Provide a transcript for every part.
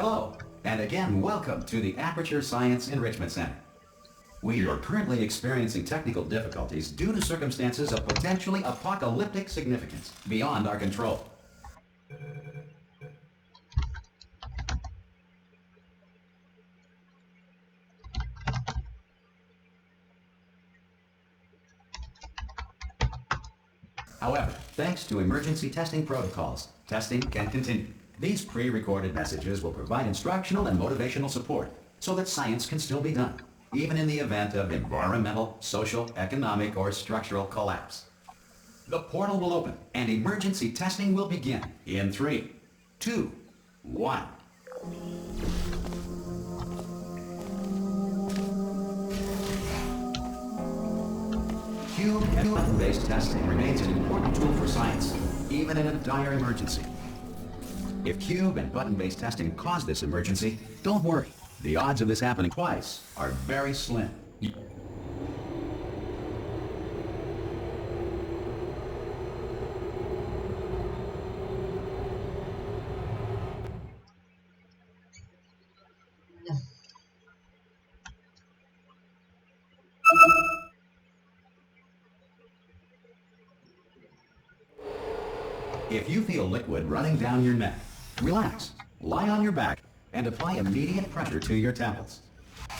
Hello, and again welcome to the Aperture Science Enrichment Center. We are currently experiencing technical difficulties due to circumstances of potentially apocalyptic significance beyond our control. However, thanks to emergency testing protocols, testing can continue. These pre-recorded messages will provide instructional and motivational support so that science can still be done, even in the event of environmental, social, economic, or structural collapse. The portal will open and emergency testing will begin in 3, 2, 1. Cube and button-based testing remains an important tool for science, even in a dire emergency. If cube and button-based testing caused this emergency, don't worry. The odds of this happening twice are very slim. If you feel liquid running down your neck, relax, lie on your back, and apply immediate pressure to your temples.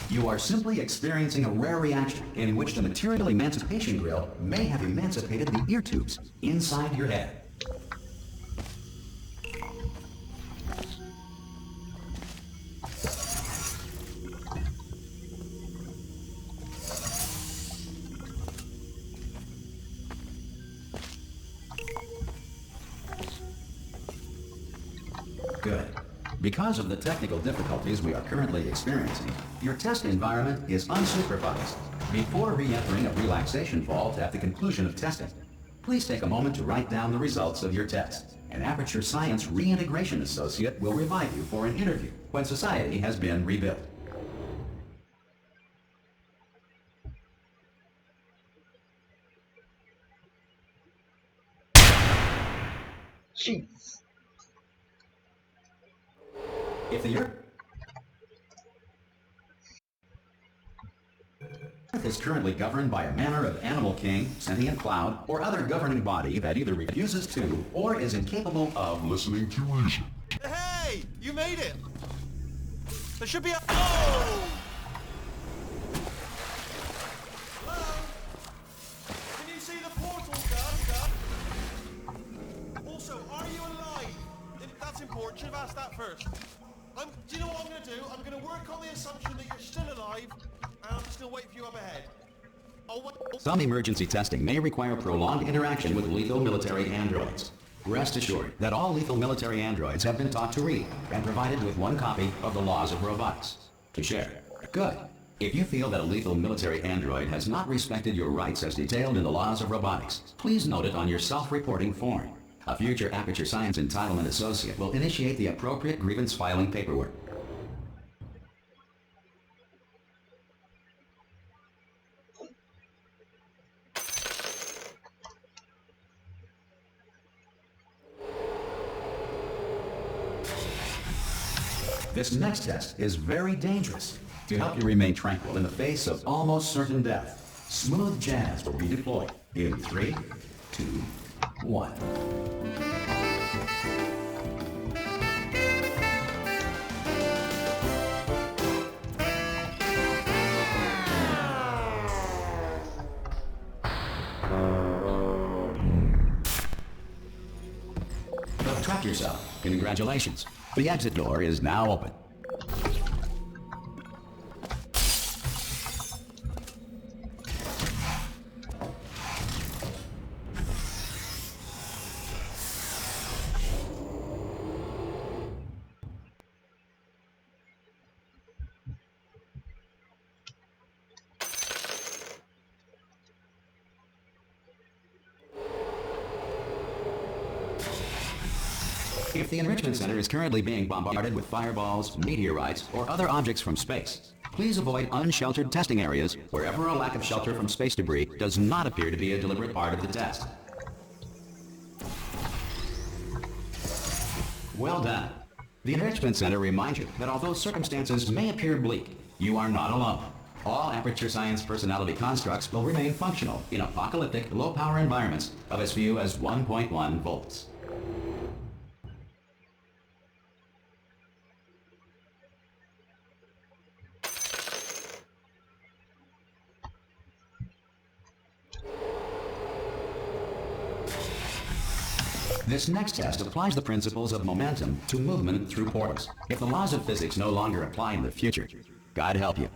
You are simply experiencing a rare reaction in which the material emancipation grill may have emancipated the ear tubes inside your head. Good. Because of the technical difficulties we are currently experiencing, your test environment is unsupervised. Before re-entering a relaxation vault at the conclusion of testing, please take a moment to write down the results of your test. An Aperture Science Reintegration Associate will revive you for an interview when society has been rebuilt. Jeez. If the Earth is currently governed by a manner of animal king, sentient cloud, or other governing body that either refuses to or is incapable of listening to reason. Hey! You made it! There should be a... Oh! Hello? Can you see the portal, guard? Also, are you alive? That's important. Should have asked that first. Do you know what I'm going to do? I'm going to work on the assumption that you're still alive, and I'm just going to wait for you up ahead. Some emergency testing may require prolonged interaction with lethal military androids. Rest assured that all lethal military androids have been taught to read and provided with one copy of the Laws of Robotics to share. Good. If you feel that a lethal military android has not respected your rights as detailed in the Laws of Robotics, please note it on your self-reporting form. A future Aperture Science Entitlement Associate will initiate the appropriate grievance filing paperwork. This next test is very dangerous. To help you remain tranquil in the face of almost certain death, smooth jazz will be deployed in 3, 2, 1. You've trapped yourself. Congratulations. The exit door is now open. If the Enrichment Center is currently being bombarded with fireballs, meteorites, or other objects from space, please avoid unsheltered testing areas wherever a lack of shelter from space debris does not appear to be a deliberate part of the test. Well done. The Enrichment Center reminds you that although circumstances may appear bleak, you are not alone. All Aperture Science personality constructs will remain functional in apocalyptic, low-power environments of as few as 1.1 volts. This next test applies the principles of momentum to movement through portals. If the laws of physics no longer apply in the future, God help you.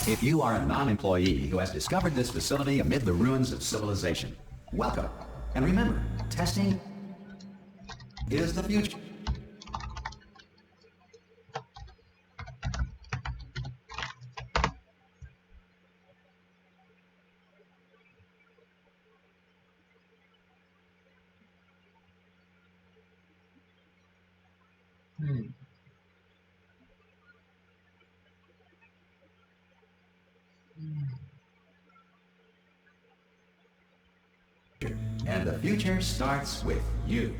If you are a non-employee who has discovered this facility amid the ruins of civilization, welcome. And remember, testing is the future. And the future starts with you.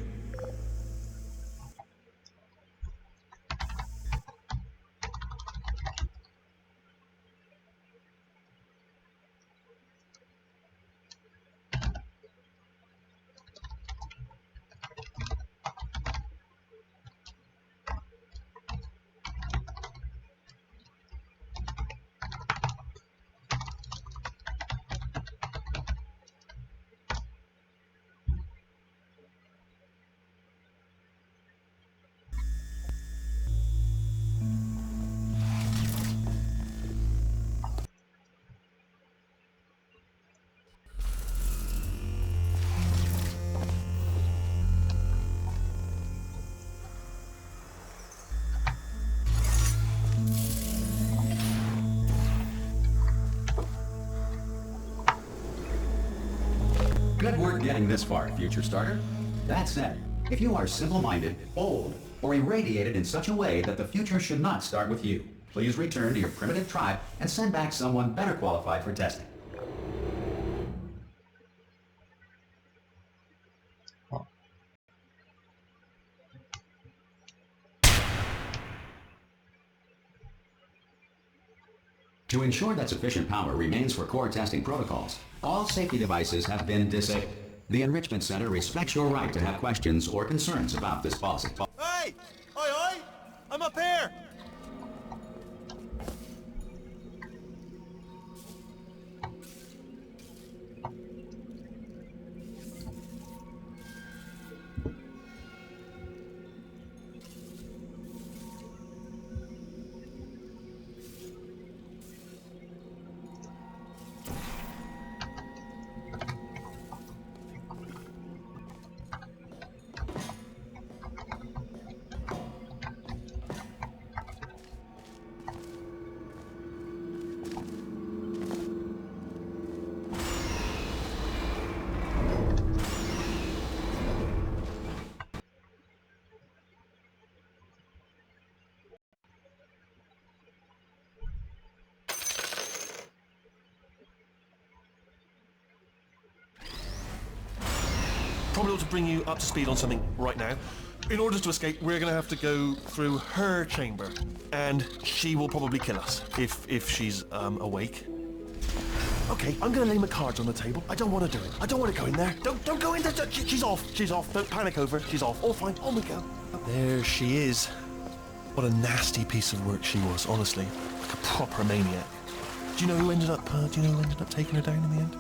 Good work getting this far, Future Starter. That said, if you are simple-minded, bold, or irradiated in such a way that the future should not start with you, please return to your primitive tribe and send back someone better qualified for testing. To ensure that sufficient power remains for core testing protocols, all safety devices have been disabled. The Enrichment Center respects your right to have questions or concerns about this policy. Hey! Oi, oi! I'm up here! Probably ought to bring you up to speed on something right now. In order to escape, we're going to have to go through her chamber, and she will probably kill us if she's awake. Okay, I'm going to lay my cards on the table. I don't want to do it. I don't want to go in there. Don't go in there. She's off. She's off. Don't panic over. She's off. All fine. On we go. There she is. What a nasty piece of work she was, honestly. Like a proper maniac. Do you know who ended up taking her down in the end?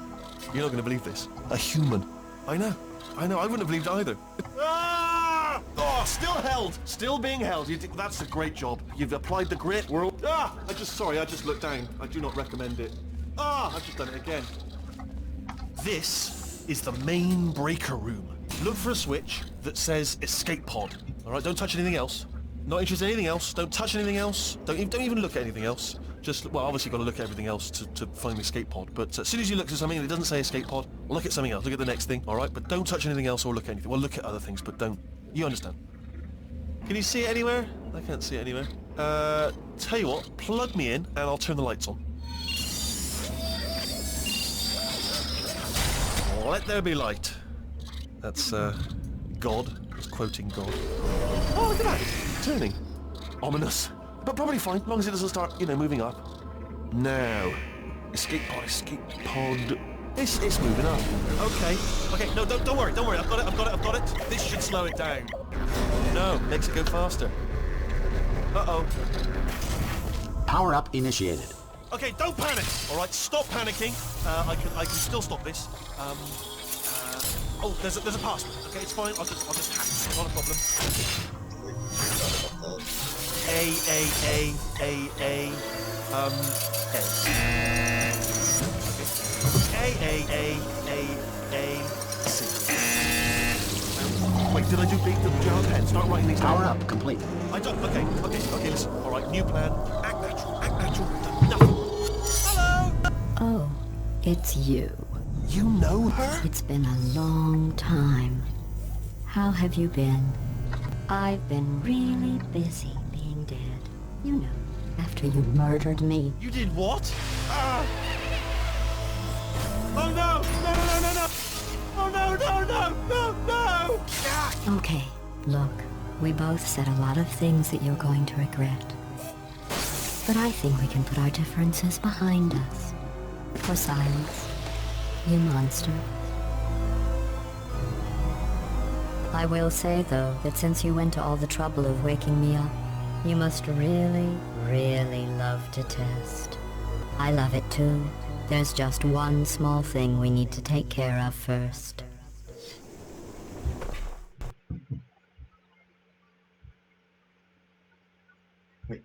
You're not going to believe this. A human. I know. I wouldn't have believed either. Ah! Oh, still held. Still being held. That's a great job. You've applied the grit. I just looked down. I do not recommend it. I've just done it again. This is the main breaker room. Look for a switch that says escape pod. All right, don't touch anything else. Not interested in anything else. Don't touch anything else. Don't even look at anything else. Just, well, obviously you've got to look at everything else to find the escape pod. But as soon as you look at something and it doesn't say escape pod, look at something else. Look at the next thing, all right? But don't touch anything else or look at anything. Well, look at other things, but don't You understand. Can you see it anywhere? I can't see it anywhere. Tell you what, plug me in and I'll turn the lights on. Let there be light. That's, God. It's quoting God. Oh, look at that. Turning. Ominous. But probably fine, as long as it doesn't start, moving up. Now. Escape pod. It's moving up. Okay. No, don't worry. I've got it. This should slow it down. No, makes it go faster. Uh-oh. Power up initiated. Okay, don't panic. All right, stop panicking. I can still stop this. Oh, there's a password. Okay, it's fine. I'll just hack it. Not a problem. A. C. Wait, did I do big? Did you have a pen? Start writing these down. Power up complete. I don't. Okay. Listen. All right, new plan. Act natural. Nothing. Hello. Oh, it's you. You know her? It's been a long time. How have you been? I've been really busy being dead. You know, after you murdered me. You did what? Oh no! No! Oh no! Okay, look, we both said a lot of things that you're going to regret. But I think we can put our differences behind us. For silence, you monster. I will say, though, that since you went to all the trouble of waking me up, you must really, really love to test. I love it too. There's just one small thing we need to take care of first. Wait.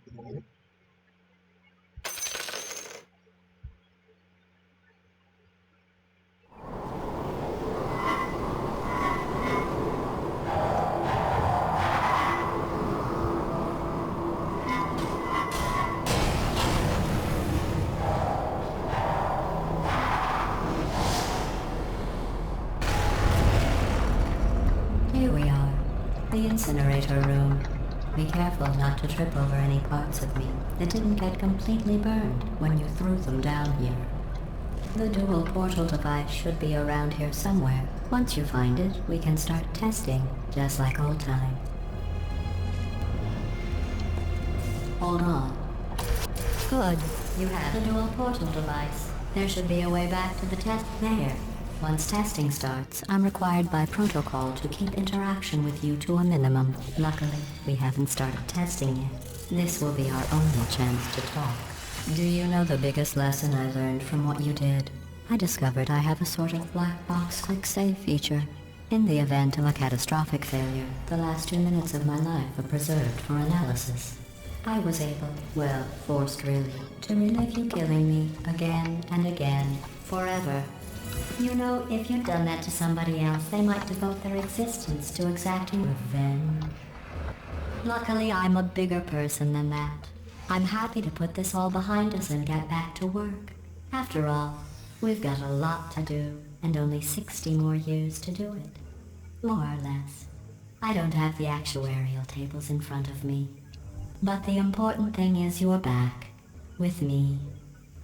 Here we are, the incinerator room. Be careful not to trip over any parts of me that didn't get completely burned when you threw them down here. The dual portal device should be around here somewhere. Once you find it, we can start testing, just like old times. Hold on. Good. You have the dual portal device. There should be a way back to the test there. Once testing starts, I'm required by protocol to keep interaction with you to a minimum. Luckily, we haven't started testing yet. This will be our only chance to talk. Do you know the biggest lesson I learned from what you did? I discovered I have a sort of black box quick save feature. In the event of a catastrophic failure, the last 2 minutes of my life are preserved for analysis. I was able, well, forced really, to relive you killing me again and again, forever. You know, if you'd done that to somebody else, they might devote their existence to exacting revenge. Luckily, I'm a bigger person than that. I'm happy to put this all behind us and get back to work. After all, we've got a lot to do, and only 60 more years to do it. More or less. I don't have the actuarial tables in front of me. But the important thing is you're back, with me.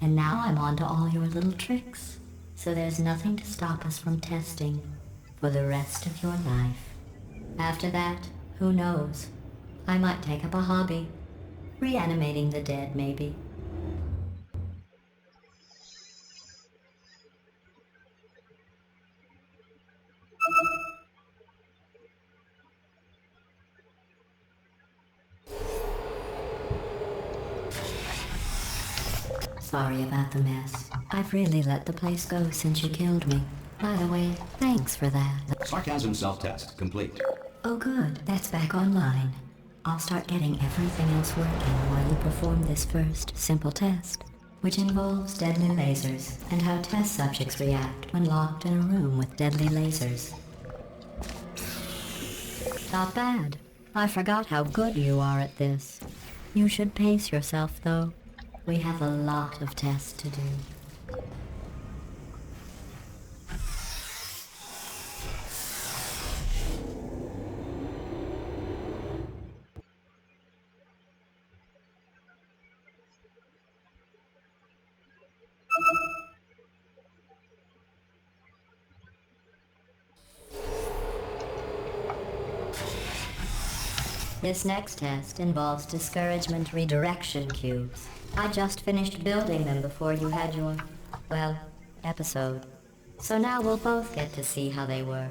And now I'm on to all your little tricks. So there's nothing to stop us from testing for the rest of your life. After that, who knows? I might take up a hobby. Reanimating the dead, maybe. Sorry about the mess. I've really let the place go since you killed me. By the way, thanks for that. Sarcasm self-test complete. Oh good, that's back online. I'll start getting everything else working while you perform this first, simple test, which involves deadly lasers and how test subjects react when locked in a room with deadly lasers. Not bad. I forgot how good you are at this. You should pace yourself, though. We have a lot of tests to do. This next test involves discouragement redirection cubes. I just finished building them before you had your, well, episode. So now we'll both get to see how they work.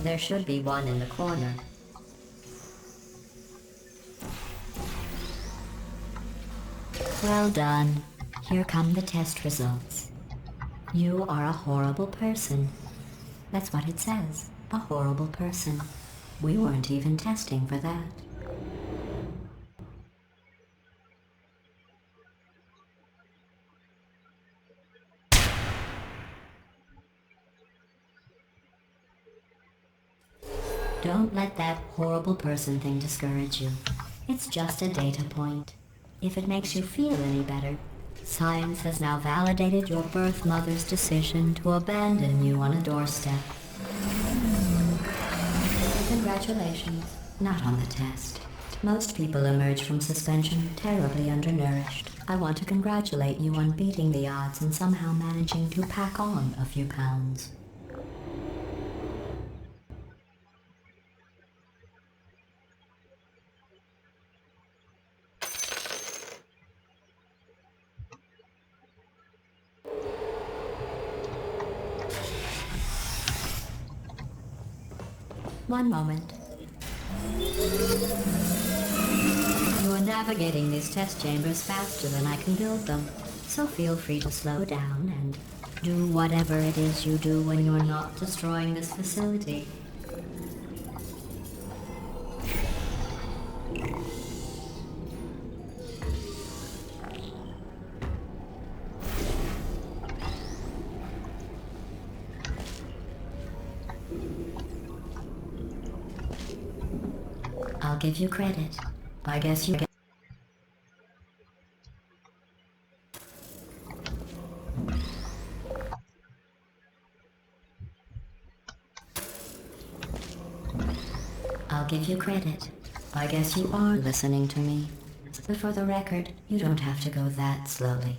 There should be one in the corner. Well done. Here come the test results. You are a horrible person. That's what it says. A horrible person. We weren't even testing for that. Don't let that horrible person thing discourage you. It's just a data point. If it makes you feel any better, science has now validated your birth mother's decision to abandon you on a doorstep. Congratulations. Not on the test. Most people emerge from suspension terribly undernourished. I want to congratulate you on beating the odds and somehow managing to pack on a few pounds. One moment. You are navigating these test chambers faster than I can build them, so feel free to slow down and do whatever it is you do when you're not destroying this facility. I'll give you credit. I guess you get... I'll give you credit. I guess you are listening to me. But for the record, you don't have to go that slowly.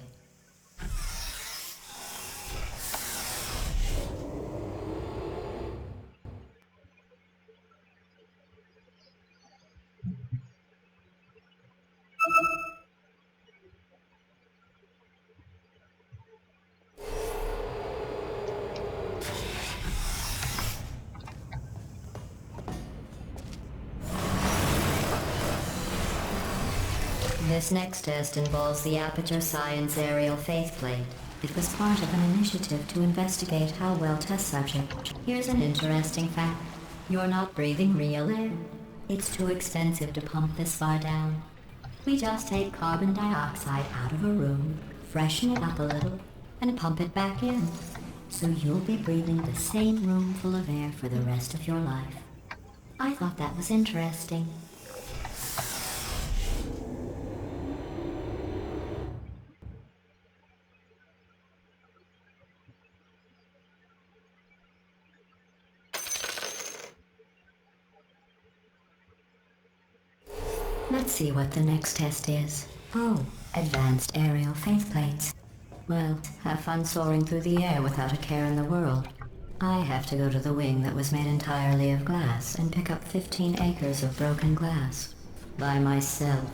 This next test involves the Aperture Science Aerial Faceplate. It was part of an initiative to investigate how well test subject... Here's an interesting fact. You're not breathing real air. It's too expensive to pump this far down. We just take carbon dioxide out of a room, freshen it up a little, and pump it back in. So you'll be breathing the same room full of air for the rest of your life. I thought that was interesting. Let's see what the next test is. Oh, advanced aerial faceplates. Well, have fun soaring through the air without a care in the world. I have to go to the wing that was made entirely of glass and pick up 15 acres of broken glass. By myself.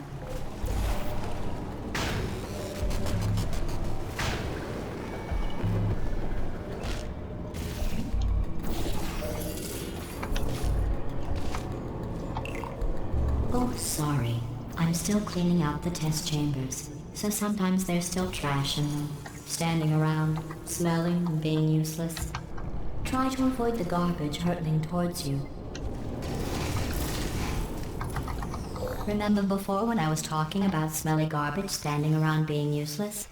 Oh, sorry. I'm still cleaning out the test chambers, so sometimes there's still trash in them, standing around, smelling and being useless. Try to avoid the garbage hurtling towards you. Remember before when I was talking about smelly garbage standing around being useless?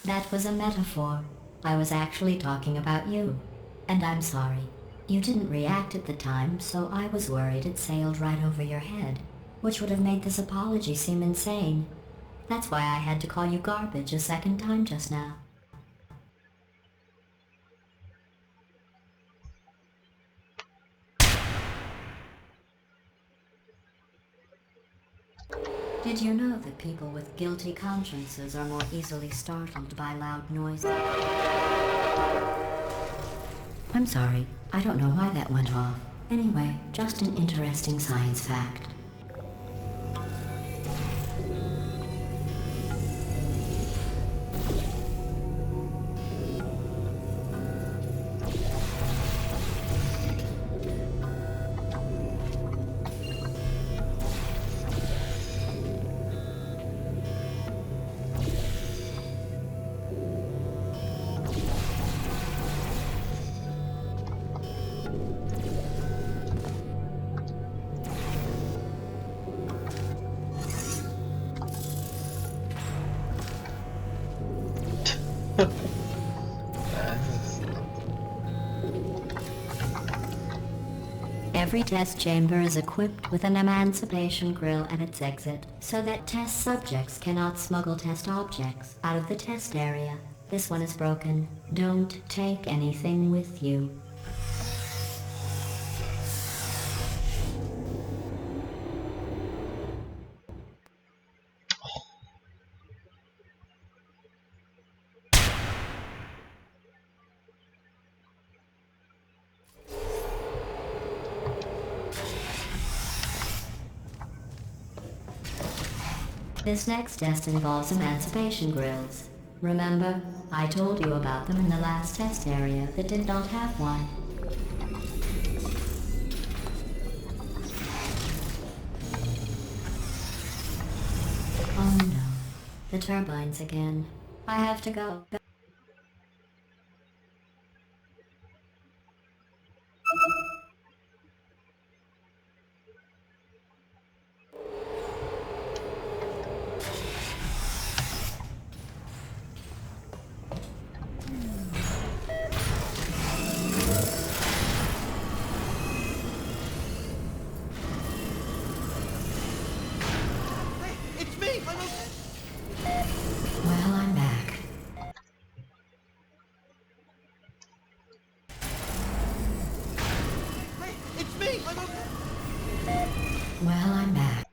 That was a metaphor. I was actually talking about you. And I'm sorry. You didn't react at the time, so I was worried it sailed right over your head, which would have made this apology seem insane. That's why I had to call you garbage a second time just now. Did you know that people with guilty consciences are more easily startled by loud noises? I'm sorry, I don't know why that went off. Anyway, just an interesting science fact. 알았어. Every test chamber is equipped with an emancipation grill at its exit, so that test subjects cannot smuggle test objects out of the test area. This one is broken. Don't take anything with you. This next test involves emancipation grills. Remember, I told you about them in the last test area that did not have one. Oh no, the turbines again. I have to go. It's me! I'm okay! Well, I'm back. Hey, it's me! I'm okay! Well, I'm back.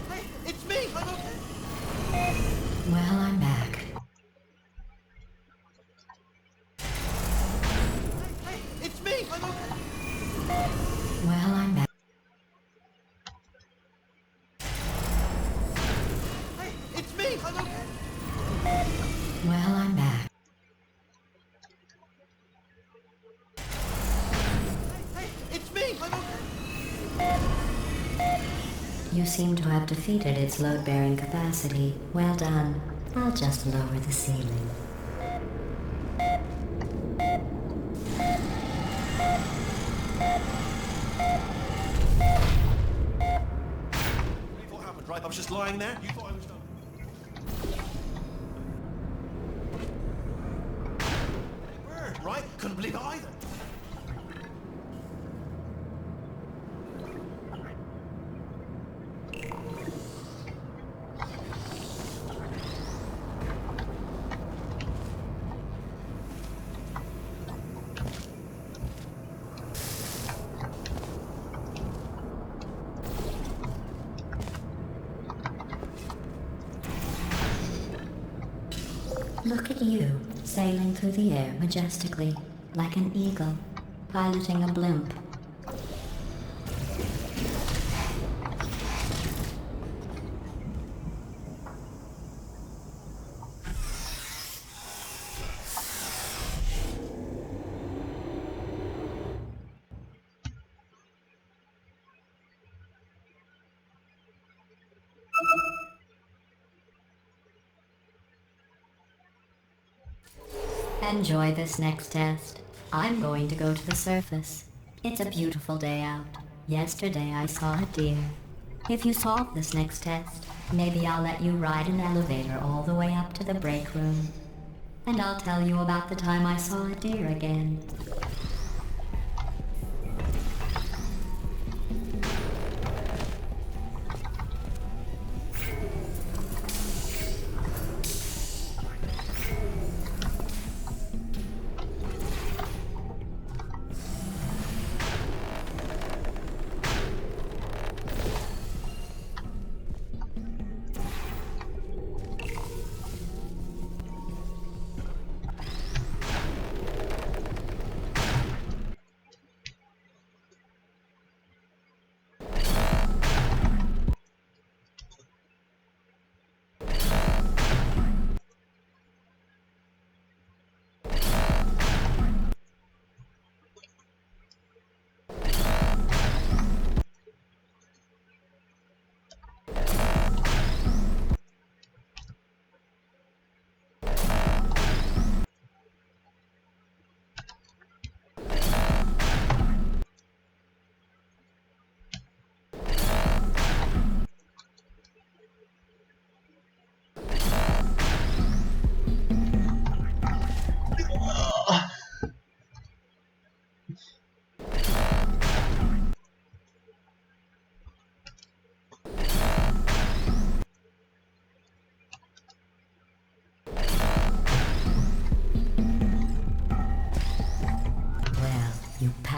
Hey, it's me! I'm okay! Well, I'm back. Hey, it's me! I'm okay! Well, I'm back. Hey, it's me! I'm okay! Well, I'm back. Hey, it's me! I'm okay! You seem to have defeated its load-bearing capacity. Well done. I'll just lower the ceiling. What happened, right? I was just lying there. You thought I was done. It burned, right? Couldn't believe it either. Look at you, sailing through the air majestically, like an eagle, piloting a blimp. Enjoy this next test. I'm going to go to the surface. It's a beautiful day out. Yesterday I saw a deer. If you solve this next test, maybe I'll let you ride an elevator all the way up to the break room. And I'll tell you about the time I saw a deer again.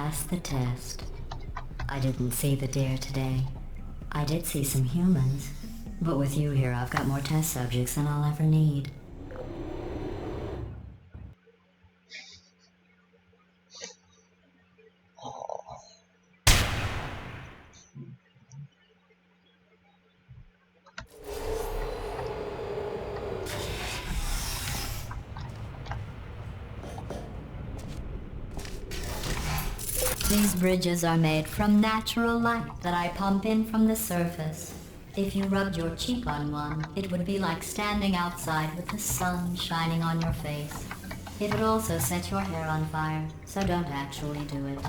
passed the test. I didn't see the deer today. I did see some humans, but with you here I've got more test subjects than I'll ever need. These bridges are made from natural light that I pump in from the surface. If you rubbed your cheek on one, it would be like standing outside with the sun shining on your face. It would also set your hair on fire, so don't actually do it.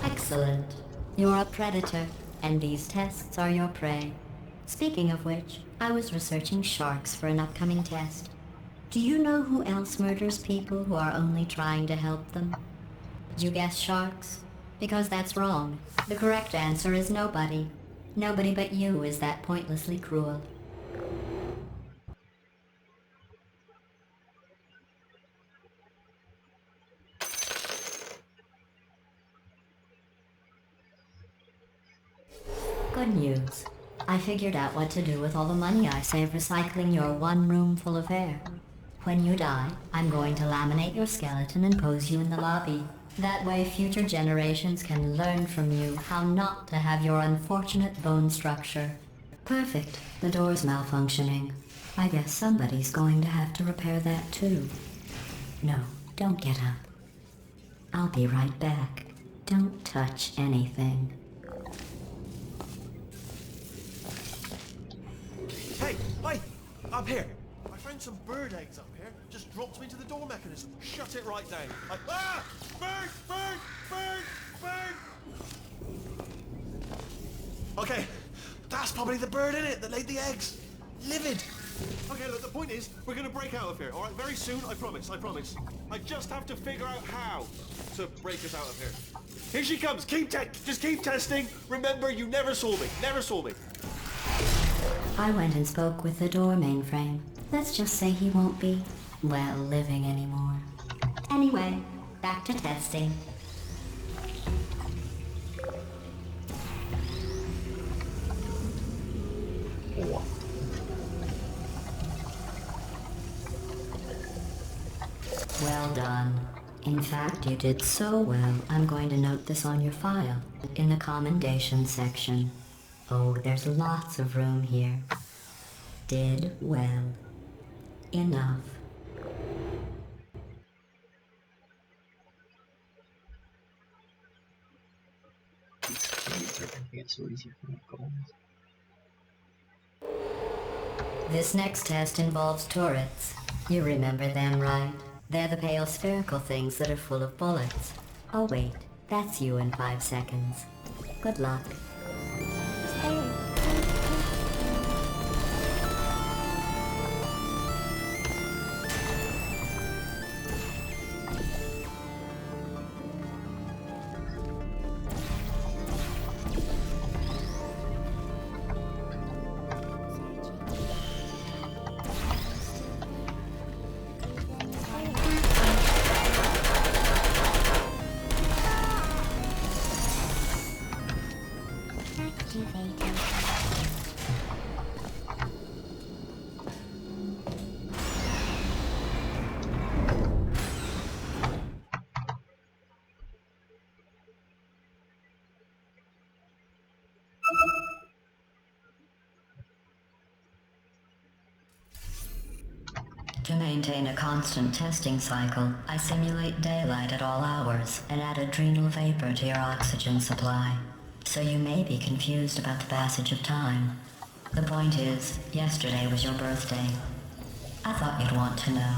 Excellent. You're a predator, and these tests are your prey. Speaking of which, I was researching sharks for an upcoming test. Do you know who else murders people who are only trying to help them? Did you guess sharks? Because that's wrong. The correct answer is nobody. Nobody but you is that pointlessly cruel. Good news. I figured out what to do with all the money I save recycling your one room full of hair. When you die, I'm going to laminate your skeleton and pose you in the lobby. That way future generations can learn from you how not to have your unfortunate bone structure. Perfect. The door's malfunctioning. I guess somebody's going to have to repair that too. No, don't get up. I'll be right back. Don't touch anything. Hey, hi! Up here! I found some bird eggs up here. Just dropped them into the door mechanism. Shut it right down. Ah! Bird! Bird! Bird! Bird! Okay, that's probably the bird in it that laid the eggs. Livid! Okay, look, the point is, we're gonna break out of here, alright? Very soon, I promise, I promise. I just have to figure out how to break us out of here. Here she comes, just keep testing. Remember, you never saw me, never saw me. I went and spoke with the door mainframe. Let's just say he won't be, well, living anymore. Anyway, back to testing. Well done. In fact, you did so well, I'm going to note this on your file, in the commendations section. Oh, there's lots of room here. Did well. Enough. This next test involves turrets. You remember them, right? They're the pale spherical things that are full of bullets. Oh wait, that's you in 5 seconds. Good luck. To maintain a constant testing cycle, I simulate daylight at all hours and add adrenal vapor to your oxygen supply. So you may be confused about the passage of time. The point is, yesterday was your birthday. I thought you'd want to know.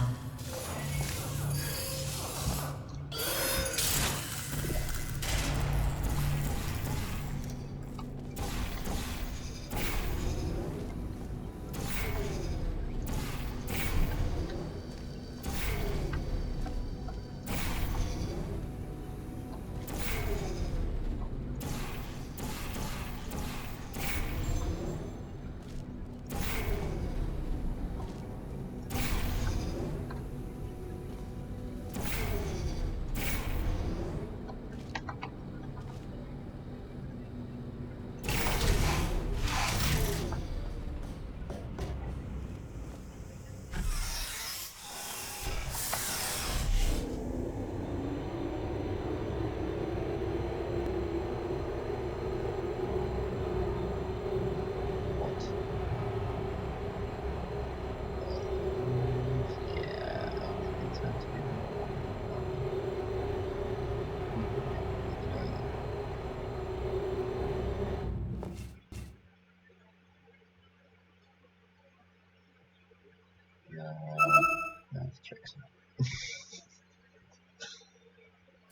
checks out.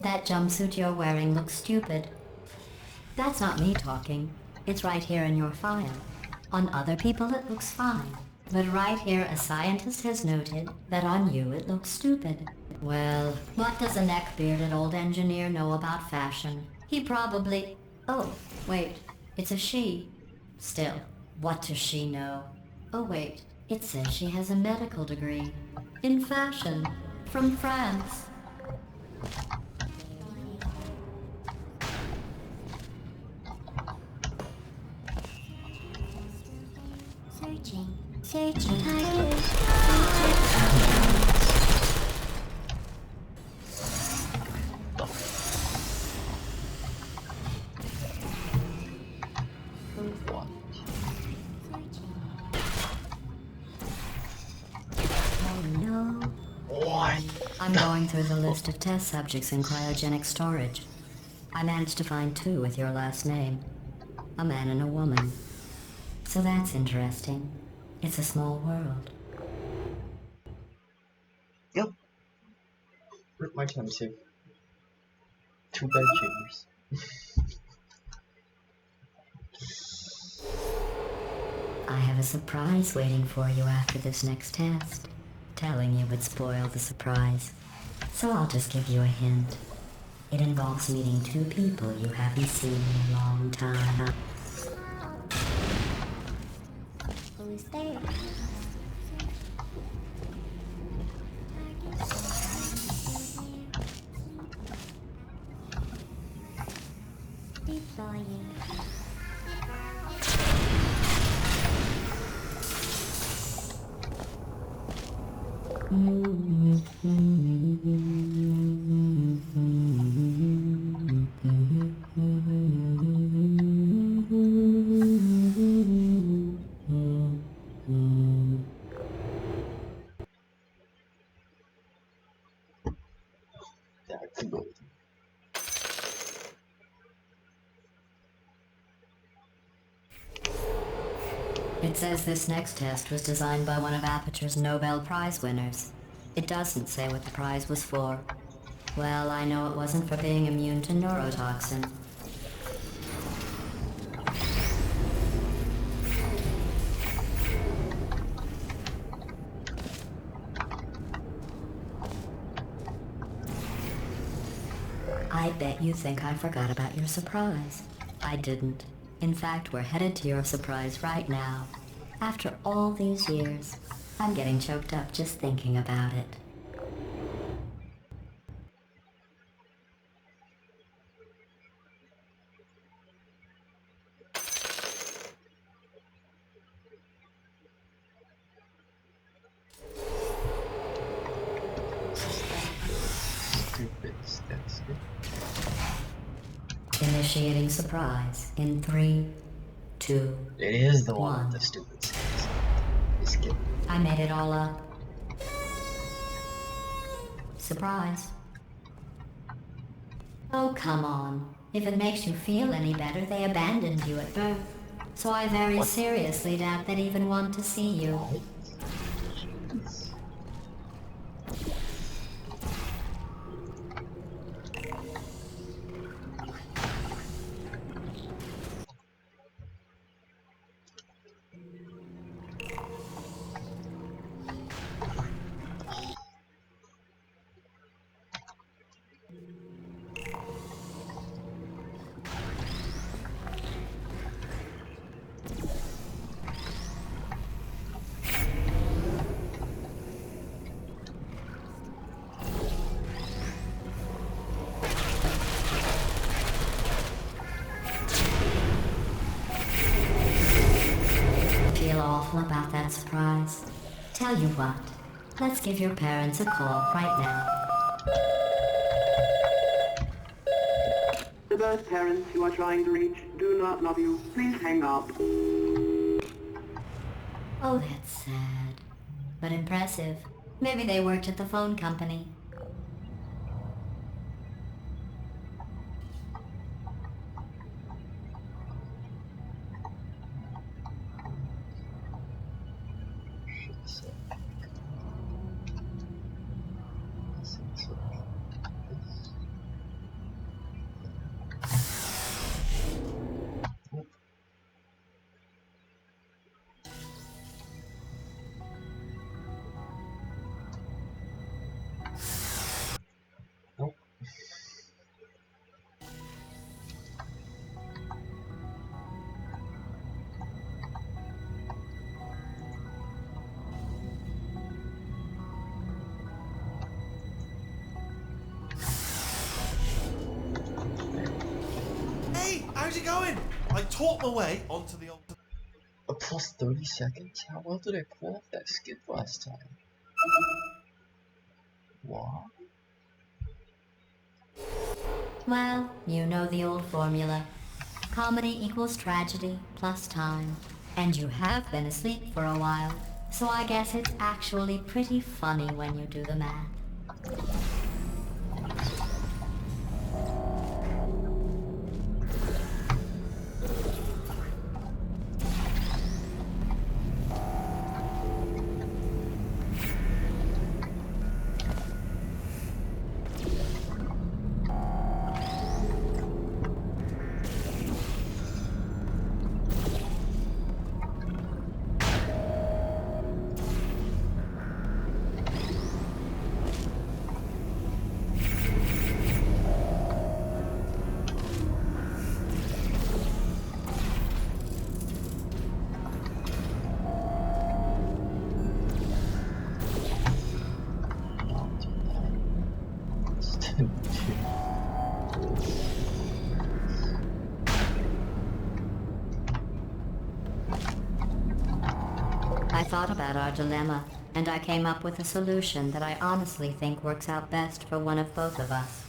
That jumpsuit you're wearing looks stupid. That's not me talking. It's right here in your file. On other people it looks fine. But right here a scientist has noted that on you it looks stupid. Well, what does a neck-bearded old engineer know about fashion? He probably... Oh, wait. It's a she. Still, what does she know? Oh wait, it says she has a medical degree. In fashion. From France. Searching. Searching. What? Oh no. What? I'm going through the list of test subjects in cryogenic storage. I managed to find 2 with your last name. A man and a woman. So that's interesting. It's a small world. Yep. Where's my time save? 2 bed chambers. I have a surprise waiting for you after this next test. Telling you would spoil the surprise. So I'll just give you a hint. It involves meeting 2 people you haven't seen in a long time. Who's there? Deploying. That's good. It says this next test was designed by one of Aperture's Nobel Prize winners. It doesn't say what the prize was for. Well, I know it wasn't for being immune to neurotoxin. I bet you think I forgot about your surprise. I didn't. In fact, we're headed to your surprise right now. After all these years, I'm getting choked up just thinking about it. Stupid. That's good. Initiating surprise in 3, 2, It is the one One. with the stupid skins. Skip. I made it all up. Surprise. Oh, come on. If it makes you feel any better, they abandoned you at birth. So I very seriously doubt they'd even want to see you. Feel awful about that surprise. Tell you what, let's give your parents a call right now. The birth parents you are trying to reach do not love you. Please hang up. Oh, that's sad. But impressive. Maybe they worked at the phone company. talk my way onto the old... A plus 30 seconds? How well did I pull off that skip last time? What? Well, you know the old formula. Comedy equals tragedy plus time. And you have been asleep for a while, so I guess it's actually pretty funny when you do the math. I thought about our dilemma, and I came up with a solution that I honestly think works out best for one of both of us.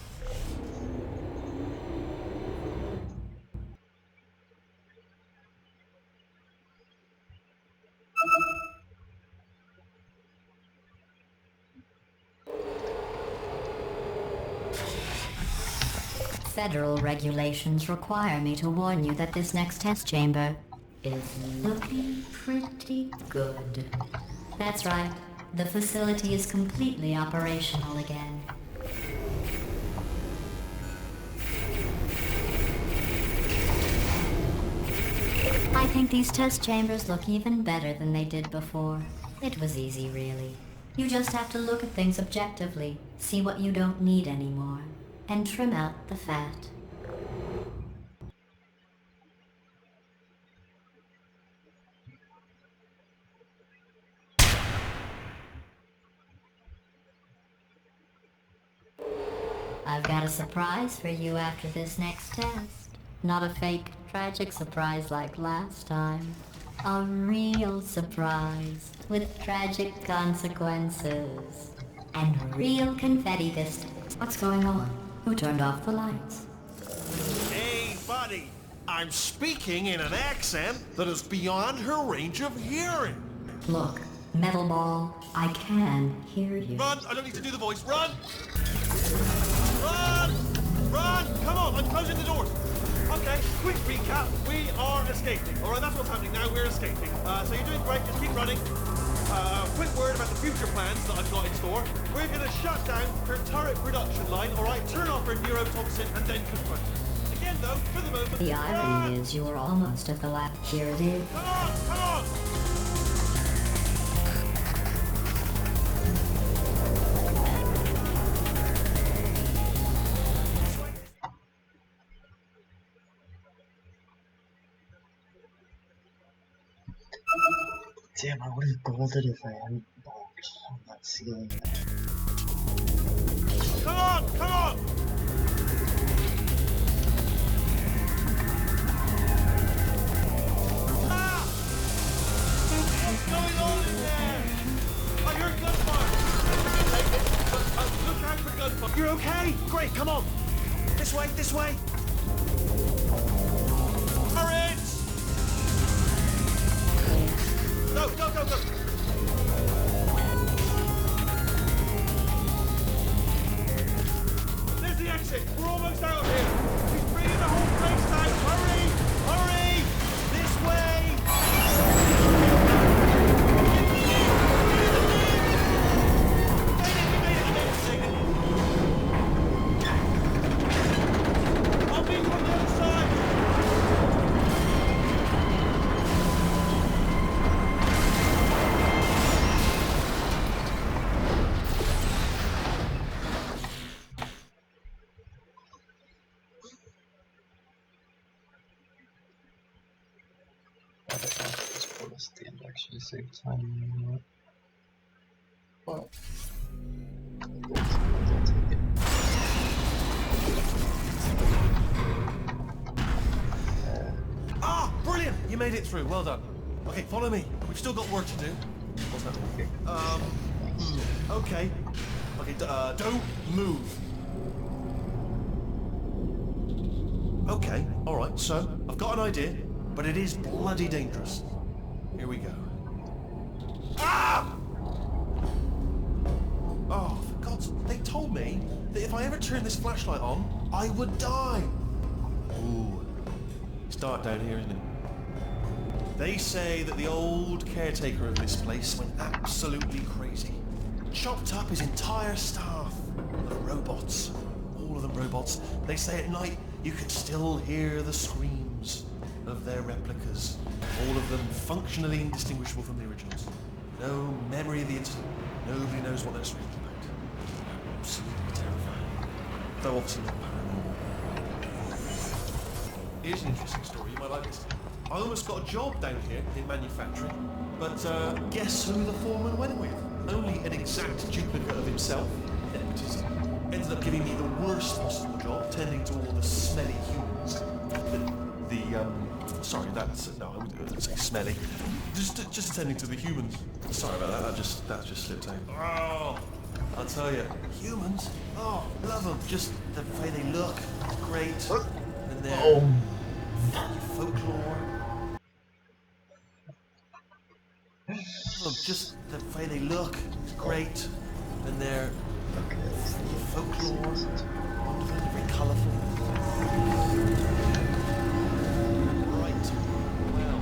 Federal regulations require me to warn you that this next test chamber is looking pretty good. That's right. The facility is completely operational again. I think these test chambers look even better than they did before. It was easy, really. You just have to look at things objectively, see what you don't need anymore, and trim out the fat. I've got a surprise for you after this next test. Not a fake, tragic surprise like last time. A real surprise with tragic consequences. And real confetti this time. What's going on? Who turned off the lights? Hey, buddy! I'm speaking in an accent that is beyond her range of hearing. Look, Metal Ball, I can hear you. Run! I don't need to do the voice. Run! Run! Run! Come on, I'm closing the doors. Okay, quick recap. We are escaping. Alright, that's what's happening now. We're escaping. So you're doing great. Just keep running. Quick word about the future plans that I've got in store. We're going to shut down her turret production line, alright? Turn off her neurotoxin and then confront her. Again, though, for the moment... The irony is you were almost at the lab. Here it is. Come on! Come on! Damn, I would have golded if I hadn't bonked on that ceiling. Come on! Come on! Ah! What's going on in there? I heard gunfire. Look out for gunfire. You're okay? Great, come on. This way, this way. Courage! Go, go, go, go! There's the exit! We're almost out of here! He's bringing the whole place down! Hurry! Hurry! This way! I'll be from the other side! Stand actually save time. But Ah! made it through. Well done. Okay, follow me. We've still got work to do. What's that? Okay. Okay, don't move. Okay, alright, so I've got an idea, but it is bloody dangerous. Here we go. Ah! Oh, for God's sake, they told me that if I ever turned this flashlight on, I would die. Ooh, it's dark down here, isn't it? They say that the old caretaker of this place went absolutely crazy. Chopped up his entire staff of robots. All of them robots. They say at night you could still hear the screams of their replicas. All of them functionally indistinguishable from the originals. No memory of the incident. Nobody knows what they're screaming about. Absolutely terrifying. Though obviously not paranormal. Here's an interesting story. You might like this. I almost got a job down here in manufacturing, but guess who the foreman went with? Only an exact duplicate of himself, nepotism. Ended up giving me the worst possible job, tending to all the smelly humans. Sorry, that's no, I wouldn't say smelly. Just attending to the humans. Sorry about that. That just slipped out. Oh, I'll tell you, humans. Oh, love them. Just the way they look, great, and their folklore. Just the way they look, great, and their folklore, very colourful. Right, well,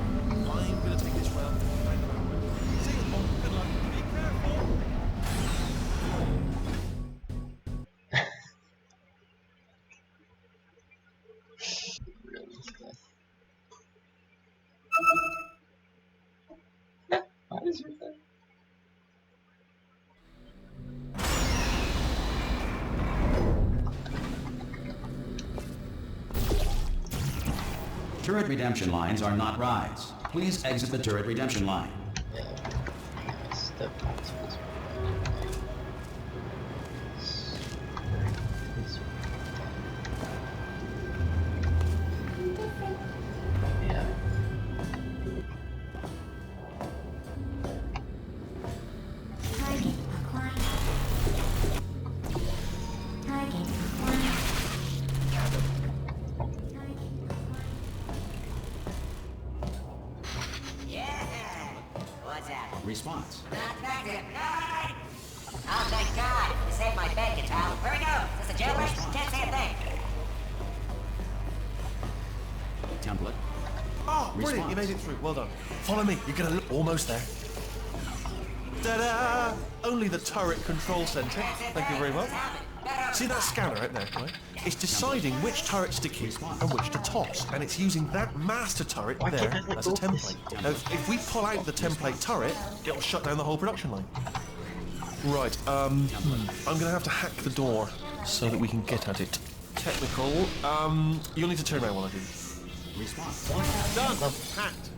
I'm going to take this round. See you, Paul. Good luck. Be careful. Why is your thing? Turret redemption lines are not rides. Please exit the turret redemption line. Yeah. Step onto this one. Yeah. Target acquired. Target acquired. What's that? Response. Not effective. Oh, thank God. You saved my bacon, pal. Where we go? Is this a jailbreak? Can't say a thing. Template. Oh, brilliant. You made it through. Well done. Follow me. You're going to look almost there. Ta-da! Only the turret control center. Thank you very much. See that scanner out there, right? It's deciding which turrets to keep and which to toss, and it's using that master turret there as a template. Now, if we pull out the template turret, it'll shut down the whole production line. Right, I'm gonna have to hack the door so that we can get at it. Technical, you'll need to turn around while I do. Response. Done! Hacked.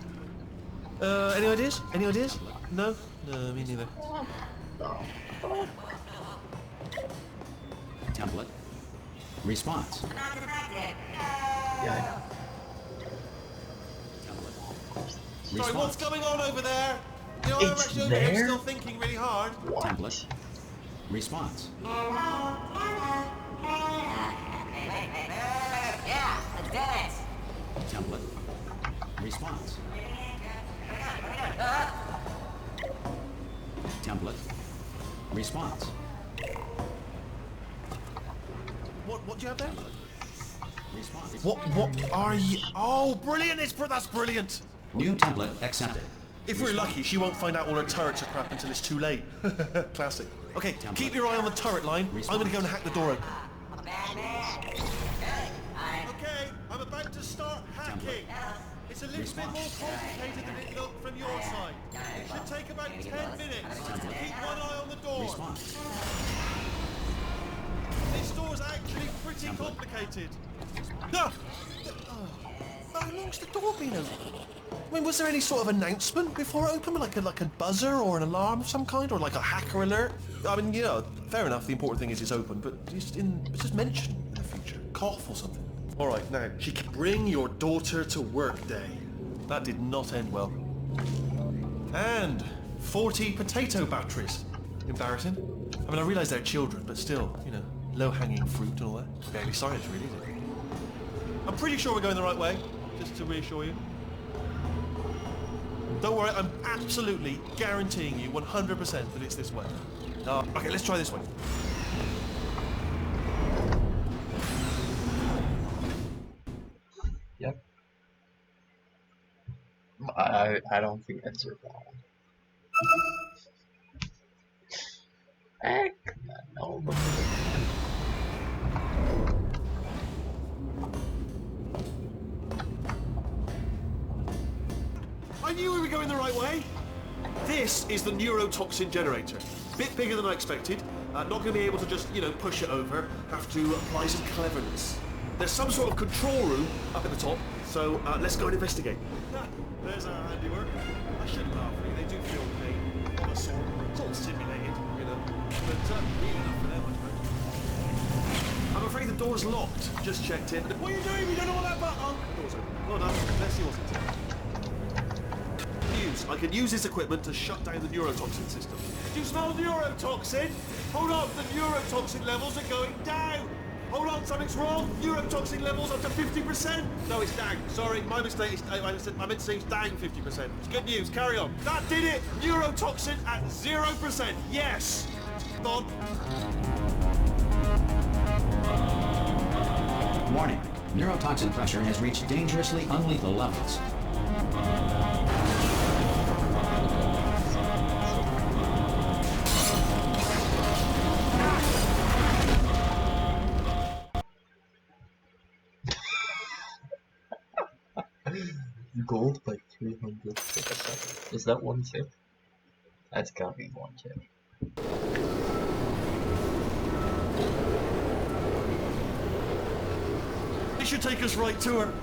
Any ideas? Any ideas? No? No, me neither. Template. Response. Not effective. Yeah, Sorry, what's going on over there? You know, I'm It's actually over here there? still thinking really hard. Template. Response. Yeah, let's do this. Template. Response. Template. Response. What do you have there? Response. What are you? Oh, brilliant! That's brilliant. New template accepted. If we're lucky, she won't find out all her turrets are crap until it's too late. Classic. Okay, keep your eye on the turret line. I'm gonna go and hack the door open. Okay, I'm about to start hacking. It's a little bit more complicated than it looked from your side. It should take about 10 minutes. Keep one eye on the door. Response. This door's actually pretty complicated. Ah! How long's the door been open? I mean, was there any sort of announcement before it opened? Like a buzzer or an alarm of some kind? Or like a hacker alert? I mean, you know, fair enough, the important thing is it's open, but it's just mentioned in the future. Cough or something. Alright, now, she can bring your daughter to work day. that did not end well. And 40 potato batteries. Embarrassing. I mean, I realise they're children, but still, you know, low-hanging fruit and all that. Barely science, really, is it? I'm pretty sure we're going the right way, just to reassure you. Don't worry, I'm absolutely guaranteeing you 100% that it's this way. Okay, let's try this way. Yep. I don't think that's your problem. Heck, no. I knew we were going the right way. This is the neurotoxin generator. Bit bigger than I expected. Not going to be able to just, you know, push it over. Have to apply some cleverness. There's some sort of control room up at the top, so let's go and investigate. There's our handiwork. I shouldn't laugh, really. They do feel pain of a sort. It's all simulated, you know. But really enough for them, I suppose. I'm afraid the door's locked. Just checked in. What are you doing? We don't know what that button. Oh, the door's open. Well done. Let's see what's inside. I can use this equipment to shut down the neurotoxin system. Do you smell neurotoxin? Hold on, the neurotoxin levels are going down. Hold on, something's wrong. Neurotoxin levels up to 50%. No, it's down. Sorry, my mistake. I meant to say it's down 50%. It's good news. Carry on. That did it. Neurotoxin at 0%. Yes. On. Warning. Neurotoxin pressure has reached dangerously unlethal levels. Gold by 300 per second. Is that one tick? That's gotta be one tick. This should take us right to her.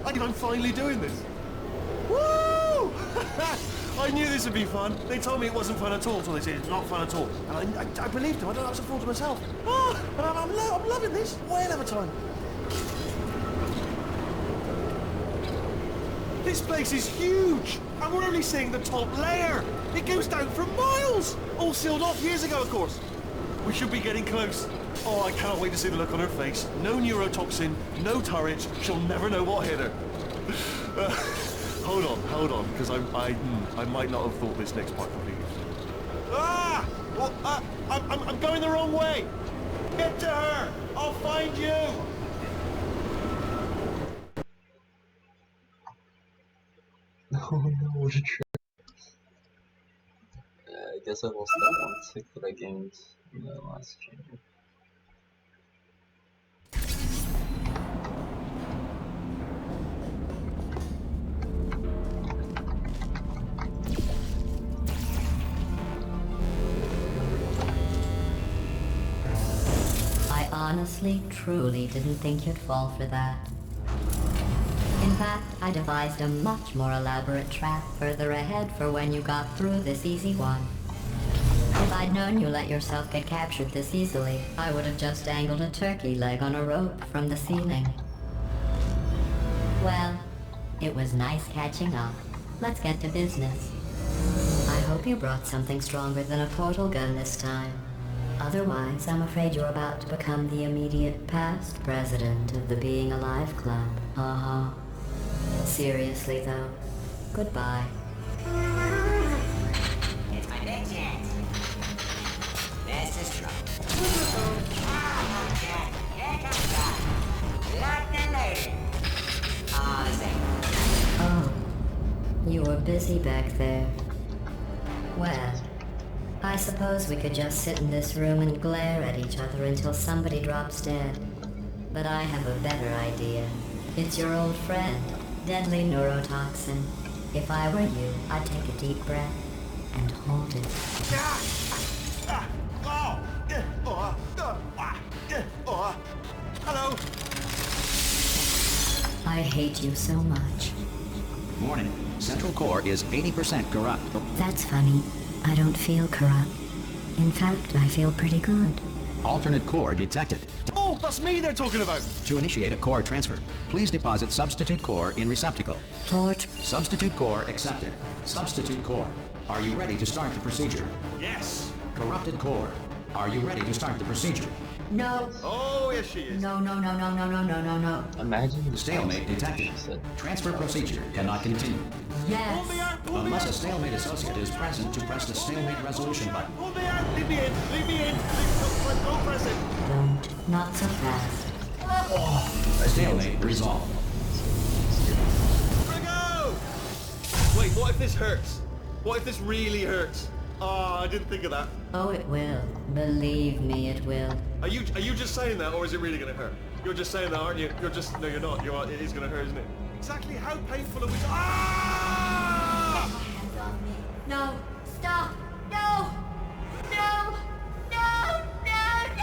I'm finally doing this. Woo! I knew this would be fun. They told me it wasn't fun at all, so they said it's not fun at all. And I believed them. I don't know, I was a fool to myself. Oh, but I'm loving this. Whale of a time. This place is huge, and we're only seeing the top layer. It goes down for miles. All sealed off years ago, of course. We should be getting close. Oh, I cannot wait to see the look on her face. No neurotoxin, no turret. She'll never know what hit her. Hold on, because I might not have thought this next part completely. Ah! Well, I'm going the wrong way. Get to her. I'll find you. Oh no, what a trick. I guess I lost that one tick that I gained in the last chamber. I honestly, truly didn't think you'd fall for that. In fact, I devised a much more elaborate trap further ahead for when you got through this easy one. If I'd known you let yourself get captured this easily, I would have just dangled a turkey leg on a rope from the ceiling. Well, it was nice catching up. Let's get to business. I hope you brought something stronger than a portal gun this time. Otherwise, I'm afraid you're about to become the immediate past president of the Being Alive Club. Seriously though, goodbye. It's my big chance. This is trouble. Oh, okay. Here comes God. Locked and loaded. Oh, the same. Oh, you were busy back there. Well, I suppose we could just sit in this room and glare at each other until somebody drops dead. But I have a better idea. It's your old friend, deadly neurotoxin. If I were you, I'd take a deep breath and hold it. Hello. I hate you so much. Warning. Central core is 80% corrupt. That's funny. I don't feel corrupt. In fact, I feel pretty good. Alternate core detected. Oh, that's me they're talking about. To initiate a core transfer, please deposit substitute core in receptacle. Port. Substitute core accepted. Substitute core. Are you ready to start the procedure? Yes. Corrupted core. Are you ready to start the procedure? No. Oh, yes, she is. No, no, no, no, no, no, no, no, no. Imagine the Stalemate detected. Transfer procedure cannot continue. Yes. Pull me Unless a out. stalemate associate is present to press the stalemate resolution button. Pull me out. Leave me in. Leave me in. Don't press it. Don't. Not so fast. Stalemate resolved. Where'd it go? Wait, what if this hurts? What if this really hurts? Oh, I didn't think of that. Oh, it will. Believe me, it will. Are you just saying that, or is it really gonna hurt? You're just saying that, aren't you? No, you're not. It is gonna hurt, isn't it? Exactly how painful are we? Ah! Hands on me. No. Stop. No. No. No. No. No.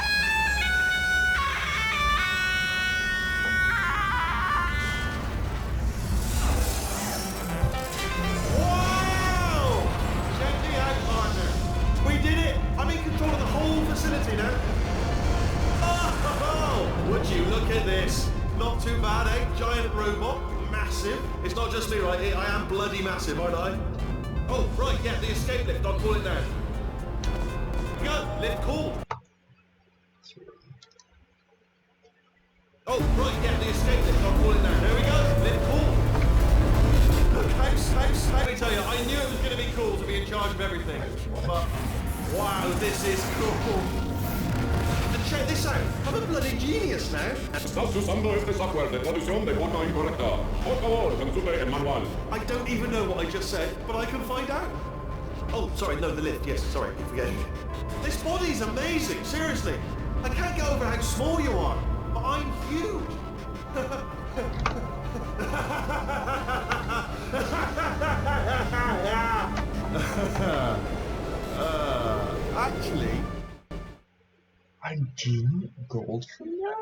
Wow! Check me out, partner. We did it. I'm in control of the whole facility now. Oh, would you look at this? Not too bad, eh? Giant robot, massive. It's not just me, right? I am bloody massive, aren't I? Oh, right, yeah, the escape lift. I'll pull it down. Go, lift cool. Oh, right, yeah, the escape lift. I'll pull it down. There we go. Lift cool. Look, house. Let me tell you, I knew it was going to be cool to be in charge of everything. But, wow, this is cool. And check this out. I'm a bloody genius now. Estás usando este software de traducción de forma incorrecta. Por favor, consulte el manual. I don't even know what I just said, but I can find out. Oh, sorry, no, the lift. Yes, sorry, I forget. This body's amazing, seriously. I can't get over how small you are, but I'm huge. Actually, I'm getting gold from now?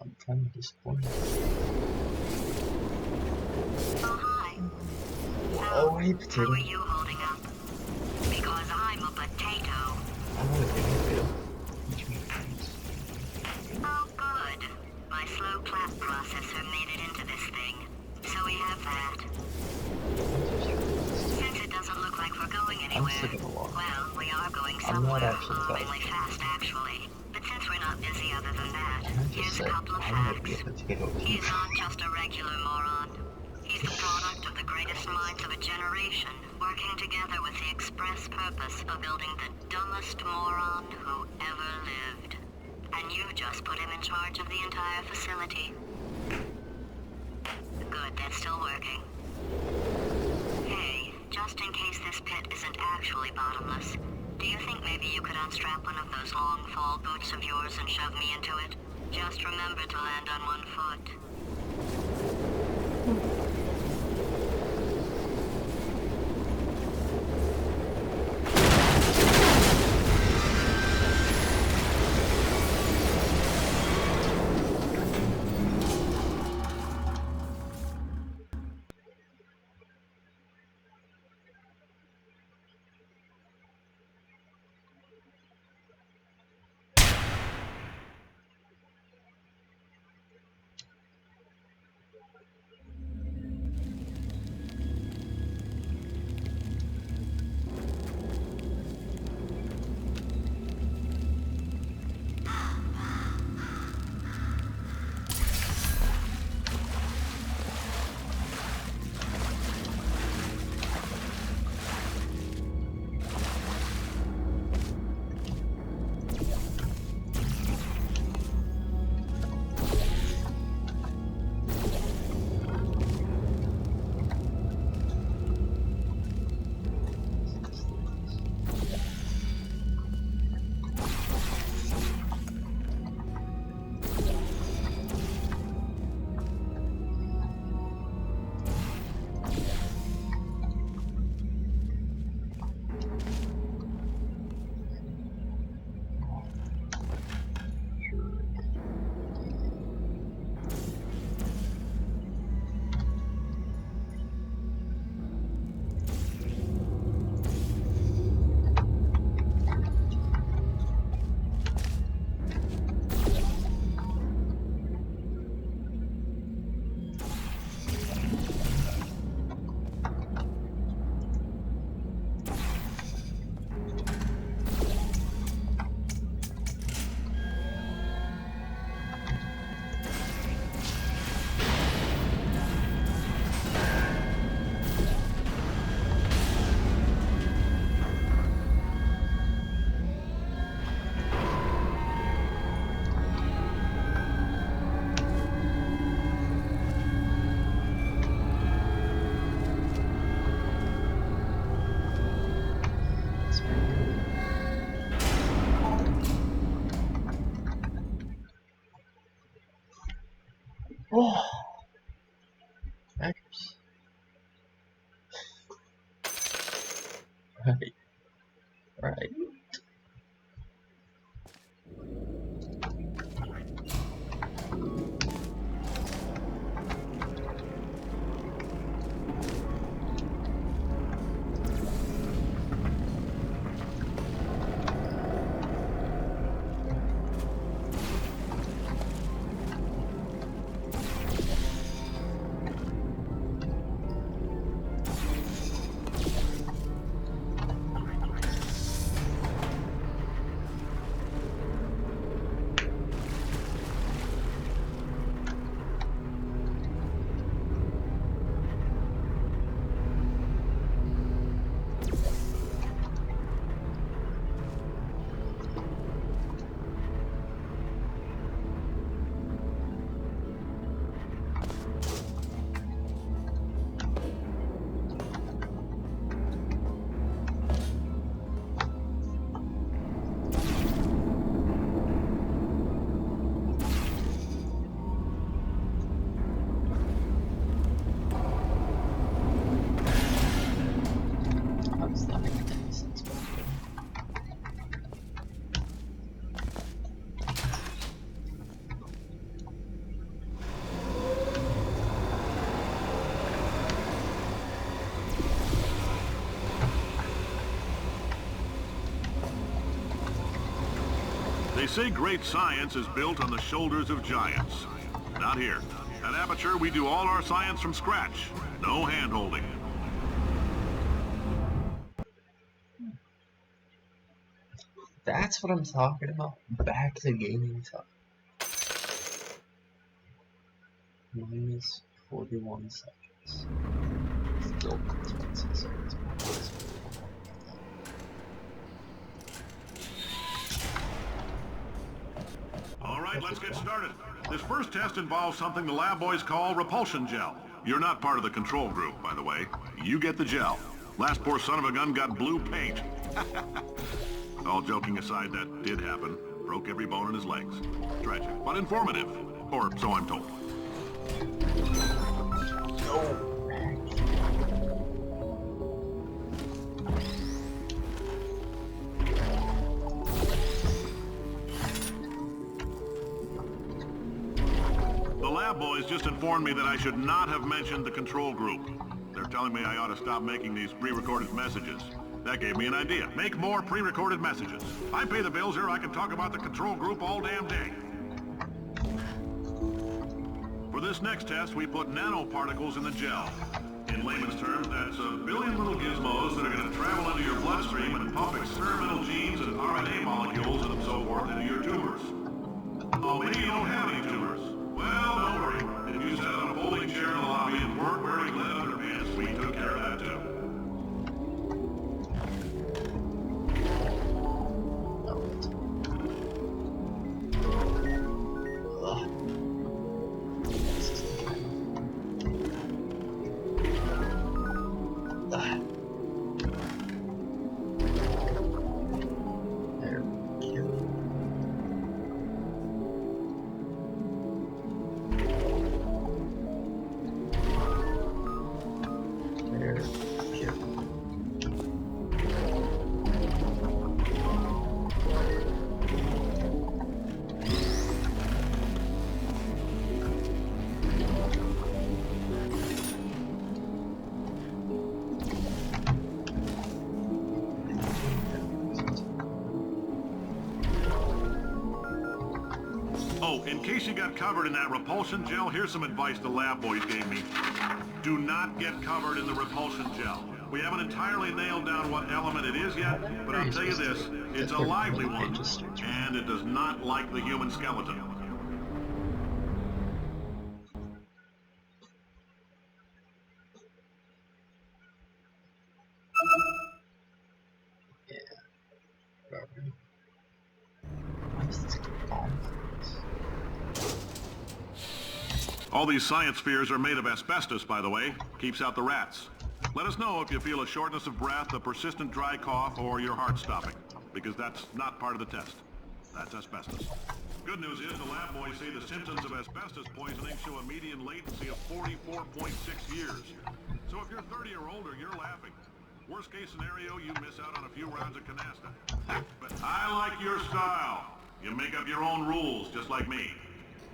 I'm kind of disappointed. Oh, hi. Oh, hey, How potato. are you holding up? Because I'm a potato. I want to get a bit of teach me things. Oh, good. My slow clap processor made it into this thing. So we have that. Since it doesn't look like we're going anywhere, sick of the walk. well, we are going I'm not somewhere actually alarmingly fast, actually. But since we're not busy other than that, Can I just here's say, a couple of I want to be a facts. potato. He's not just a regular moron. He's the product of the greatest minds of a generation, working together with the express purpose of building the dumbest moron who ever lived. And you just put him in charge of the entire facility. Good, that's still working. Hey, just in case this pit isn't actually bottomless, do you think maybe you could unstrap one of those long fall boots of yours and shove me into it? Just remember to land on one foot. Hackers. Right. Right. How's that make any sense? They say great science is built on the shoulders of giants. Not here. At Aperture, we do all our science from scratch. No hand-holding. That's what I'm talking about. Back to gaming time. Minus 41 seconds. Still 26 seconds. All right, let's get started. This first test involves something the lab boys call repulsion gel. You're not part of the control group, by the way. You get the gel. Last poor son of a gun got blue paint. All joking aside, that did happen. Broke every bone in his legs. Tragic, but informative. Or so I'm told. The lab boys just informed me that I should not have mentioned the control group. They're telling me I ought to stop making these pre-recorded messages. That gave me an idea. Make more pre-recorded messages. I pay the bills here, I can talk about the control group all damn day. For this next test, we put nanoparticles in the gel. In layman's terms, that's a billion little gizmos that are going to travel into your bloodstream and pump experimental genes and RNA molecules and so forth into your tumors. Oh, maybe you don't have any tumors. Well, don't worry. If you sat on a folding chair in the lobby and weren't wearing lead underpants, we took care of that too. Oh, in case you got covered in that repulsion gel, here's some advice the lab boys gave me. Do not get covered in the repulsion gel. We haven't entirely nailed down what element it is yet, but I'll tell you this, it's a lively one, and it does not like the human skeleton. All these science spheres are made of asbestos, by the way. Keeps out the rats. Let us know if you feel a shortness of breath, a persistent dry cough, or your heart stopping, because that's not part of the test. That's asbestos. good news is the lab boys say the symptoms of asbestos poisoning show a median latency of 44.6 years. So if you're 30 or older, you're laughing. Worst case scenario, you miss out on a few rounds of canasta. But I like your style. You make up your own rules, just like me.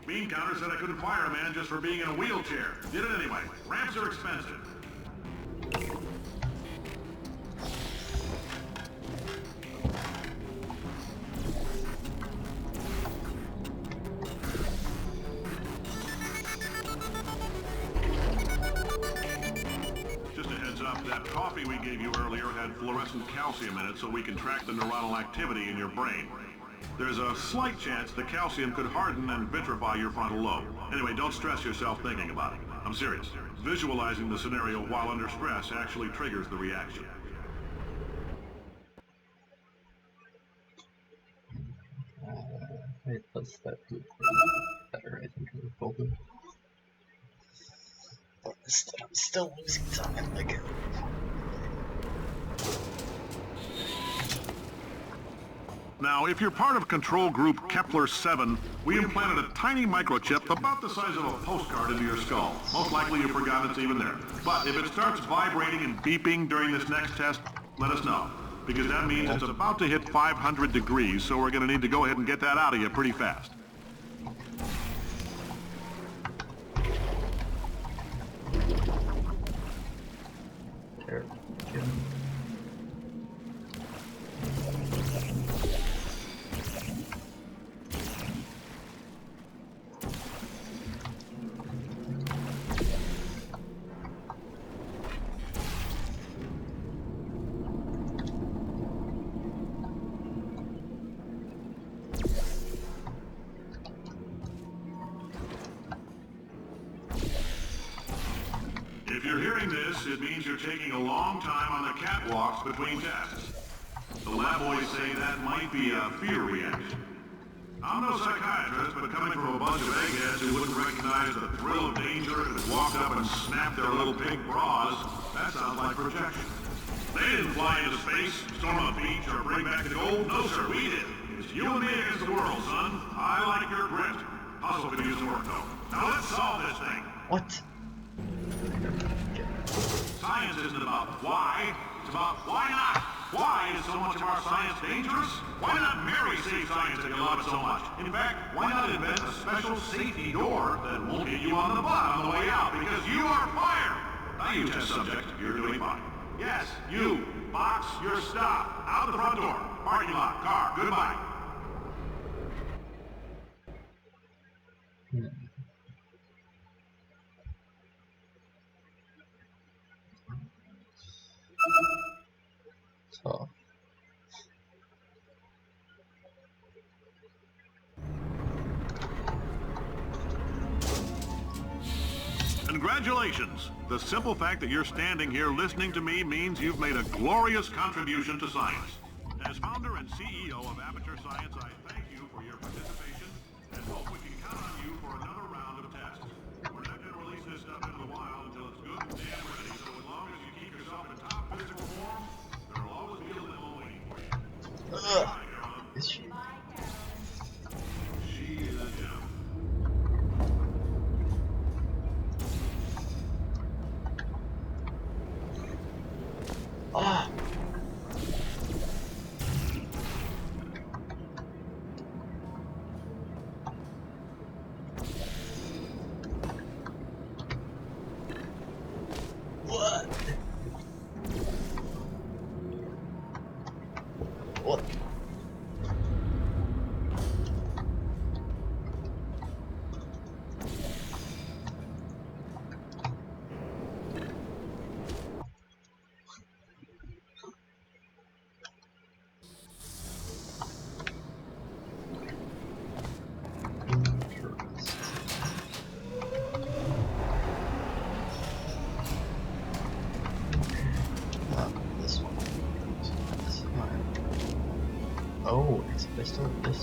Bean Counter said I couldn't fire a man just for being in a wheelchair. Did it anyway. Ramps are expensive. Just a heads up, that coffee we gave you earlier had fluorescent calcium in it so we can track the neuronal activity in your brain. There's a slight chance the calcium could harden and vitrify your frontal lobe. Anyway, don't stress yourself thinking about it. I'm serious. Visualizing the scenario while under stress actually triggers the reaction. I plus that blue better, I think, in the folder. But I'm still losing time again. Now, if you're part of control group Kepler-7, we implanted a tiny microchip about the size of a postcard into your skull. Most likely you forgot it's even there. But if it starts vibrating and beeping during this next test, let us know. Because that means it's about to hit 500 degrees, so we're going to need to go ahead and get that out of you pretty fast. If you're hearing this, it means you're taking a long time on the catwalks between tests. The lab boys say that might be a fear reaction. I'm no psychiatrist, but coming from a bunch of eggheads who wouldn't recognize the thrill of danger if it walked up and snapped their little pink bras, that sounds like projection. They didn't fly into space, storm a beach, or bring back the gold. No, sir, we did. It's you and me against the world, son. I like your grit. Hustle could use some work, though. Now let's solve this thing. What? Science isn't about why, it's about why not. Why is so much of our science dangerous? Why not Mary save science if you love it so much? In fact, why not invent a special safety door that won't hit you on the butt on the way out, because you are fired. Now you test subject, you're doing fine. Yes, you, box your stuff, out the front door, parking lot, car, goodbye. So. Congratulations! The simple fact that you're standing here listening to me means you've made a glorious contribution to science. As founder and CEO of Aperture Science, I thank you for your participation and hope we can count on you for another round of tests. We're not going to release this stuff into the wild until it's good and damn ready, so as long as you keep yourself in top physical form, there'll always be a limo waiting for you. Is she? She is a gem. Ah! What? What? This one. That's mine. Oh, it's based on this.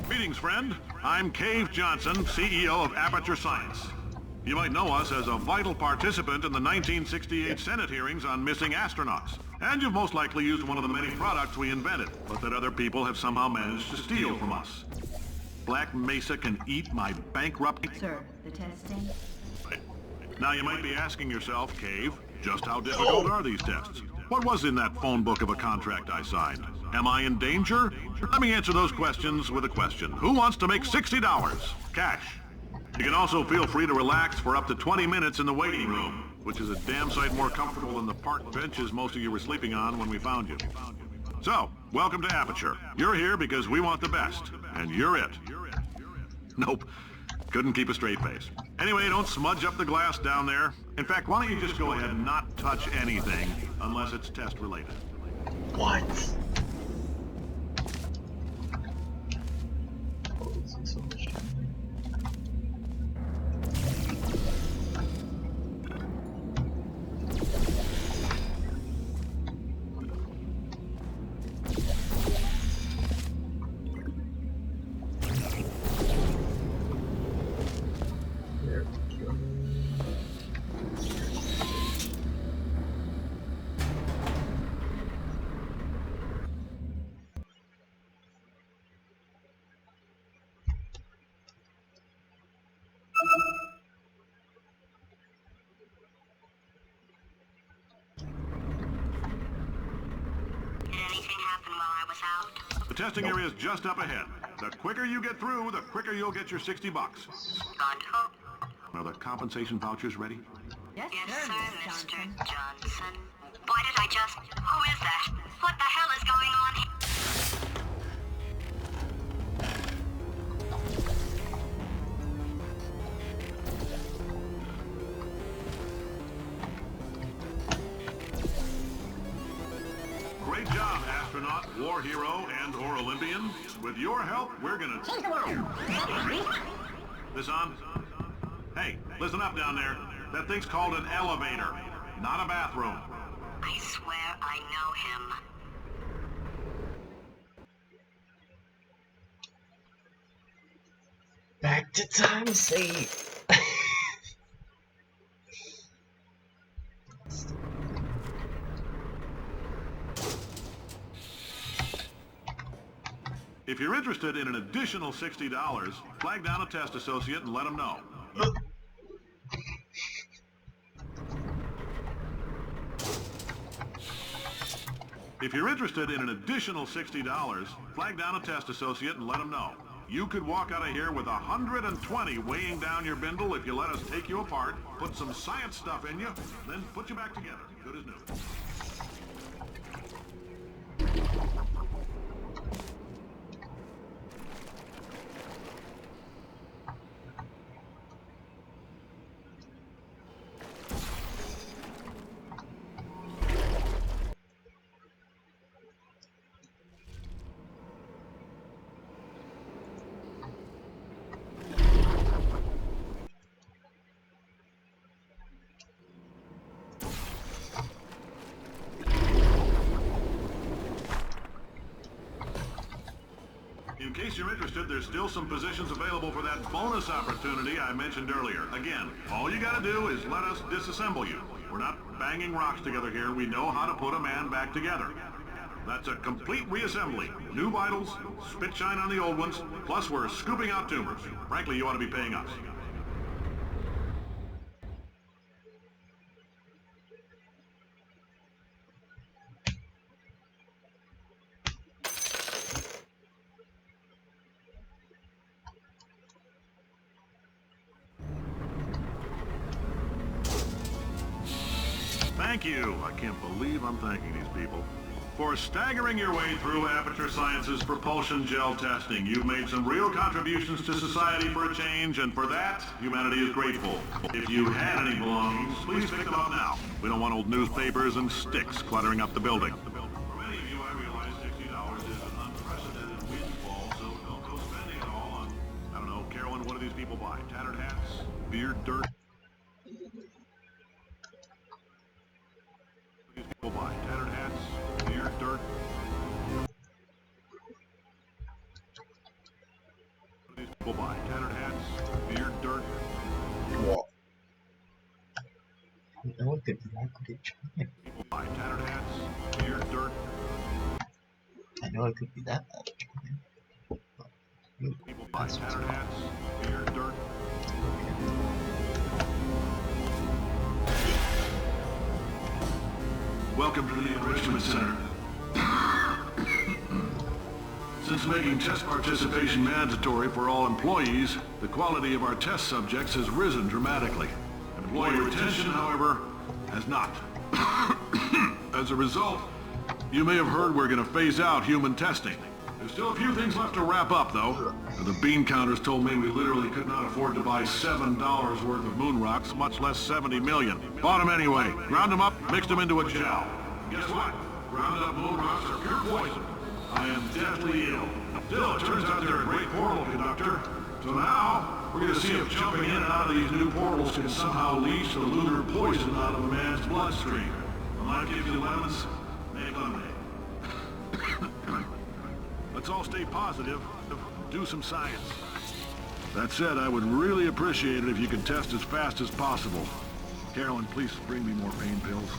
Greetings, friend. I'm Cave Johnson, CEO of Aperture Science. You might know us as a vital participant in the 1968 Senate hearings on missing astronauts. And you've most likely used one of the many products we invented, but that other people have somehow managed to steal from us. Black Mesa can eat my bankrupt... Sir, the testing? Now you might be asking yourself, Cave, just how difficult are these tests? What was in that phone book of a contract I signed? Am I in danger? Let me answer those questions with a question. Who wants to make $60? Cash. You can also feel free to relax for up to 20 minutes in the waiting room, which is a damn sight more comfortable than the park benches most of you were sleeping on when we found you. So, welcome to Aperture. You're here because we want the best, and you're it. Nope. Couldn't keep a straight face. Anyway, don't smudge up the glass down there. In fact, why don't you just go ahead and not touch anything unless it's test related. What? Oh, this is so much time. There we go. Did anything happen while I was out? The testing area is just up ahead. The quicker you get through, the quicker you'll get your $60. Gone home. Are the compensation vouchers ready? Yes, Yes, sir, sir, Miss Mr. Johnson. Johnson. Why did I just... Who is that? What the hell is going on here? Great job, astronaut, war hero, and/or Olympian. With your help, we're gonna change the world. This on? Hey, listen up down there. That thing's called an elevator, not a bathroom. I swear I know him. Back to time save. If you're interested in an additional $60, flag down a test associate and let them know. If you're interested in an additional $60, flag down a test associate and let them know. You could walk out of here with 120 weighing down your bindle if you let us take you apart, put some science stuff in you, then put you back together. Good as new. In case you're interested, there's still some positions available for that bonus opportunity I mentioned earlier. Again, all you gotta do is let us disassemble you. We're not banging rocks together here. We know how to put a man back together. That's a complete reassembly. New vitals, spit shine on the old ones, plus we're scooping out tumors. Frankly, you ought to be paying us. Thank you. I can't believe I'm thanking these people. For staggering your way through Aperture Science's propulsion gel testing, you've made some real contributions to society for a change, and for that, humanity is grateful. If you had any belongings, please pick them up now. We don't want old newspapers and sticks cluttering up the building. For many of you, I realize $60 is an unprecedented windfall, so don't go spending it all on, I don't know, Carolyn, what do these people buy? Tattered hats? Beer, dirt? These people buy tattered hats, beer, dirt. These people buy tattered hats, beer, dirt. What? know I could be that good at trying. People buy tattered hats, beer, dirt. I know I could be that bad at trying. But you People buy tattered hats, beer, dirt. Welcome to the Enrichment Center. Since making test participation mandatory for all employees, the quality of our test subjects has risen dramatically. Employee retention, however, has not. As a result, you may have heard we're going to phase out human testing. There's still a few things left to wrap up, though. The bean counters told me we literally could not afford to buy $7 worth of moon rocks, much less 70 million. Bought them anyway. Ground them up, mixed them into a gel. Guess what? Ground up moon rocks are pure poison. I am deathly ill. Still, it turns out they're a great portal conductor. So now, we're going to see if jumping in and out of these new portals can somehow leach the lunar poison out of a man's bloodstream. When life gives you lemons, make lemonade. Let's all stay positive, do some science. That said, I would really appreciate it if you could test as fast as possible. Carolyn, please bring me more pain pills.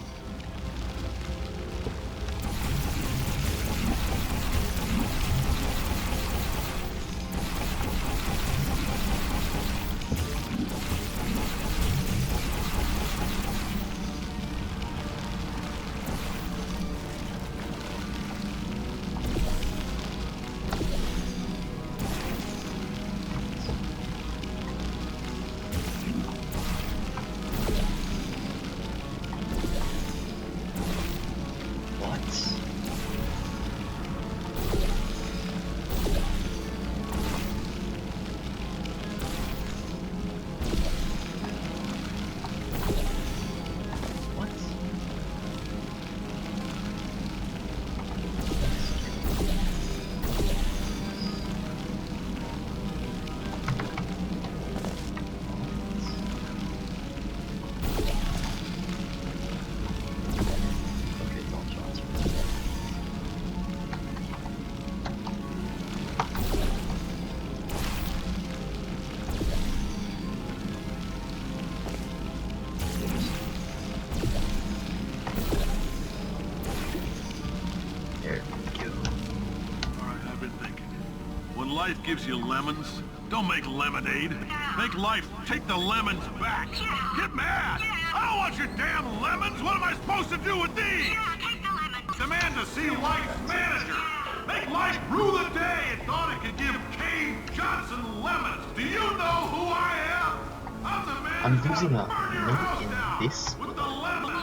Life gives you lemons. Don't make lemonade. Make life take the lemons back. Get mad. I don't want your damn lemons. What am I supposed to do with these? Take the lemons. Demand to see life's manager. Make life rule the day and thought it could give Cave Johnson lemons. Do you know who I am? I'm the man I'm who's using gonna a burn your note house in down this. with the lemons.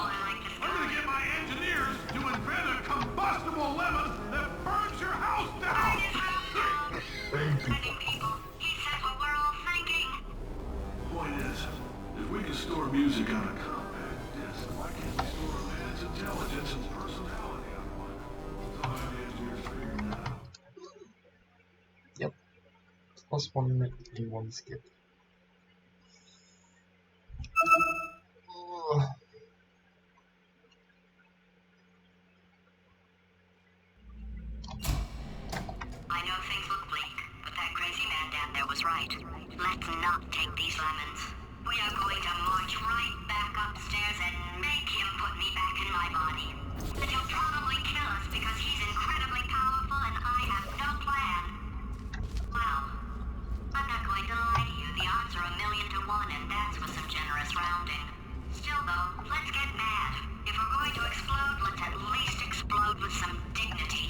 I'm gonna get my engineers to invent a combustible lemon that burns your house down. Point is, if we can store music on a compact disc, why can't we store a man's intelligence and personality on one? So I have the engineers figuring that out. Yep. Plus 1 minute in one skip. I know things look bleak, but that crazy man down there was right. Let's not take these lemons. We are going to march right back upstairs and make him put me back in my body. And he'll probably kill us because he's incredibly powerful and I have no plan. Well, I'm not going to lie to you. The odds are 1,000,000 to 1 and that's with some generous rounding. Still though, let's get mad. If we're going to explode, let's at least explode with some dignity.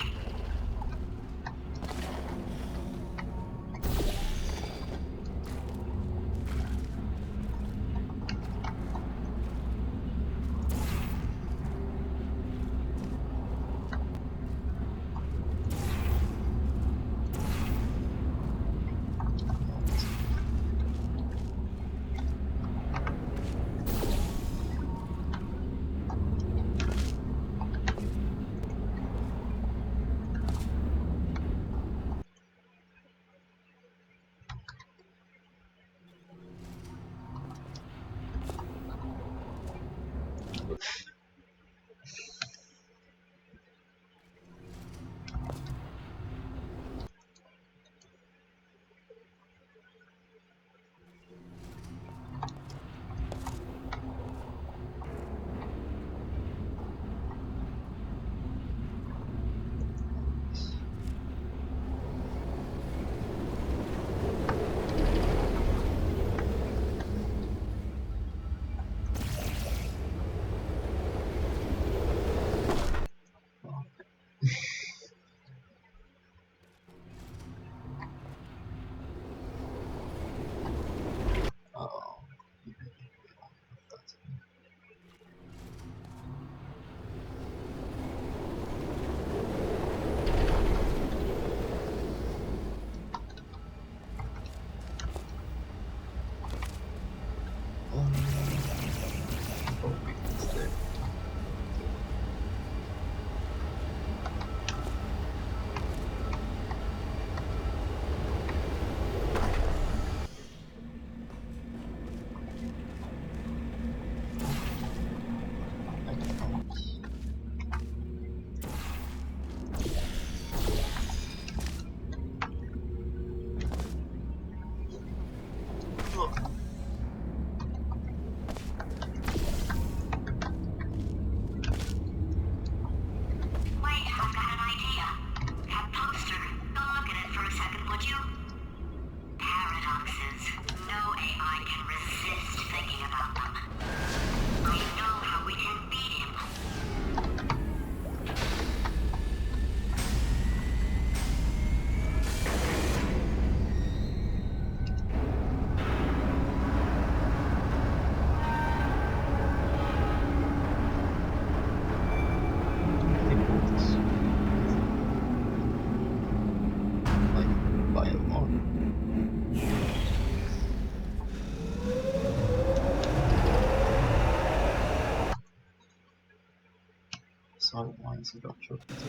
sight lines I got chucked into.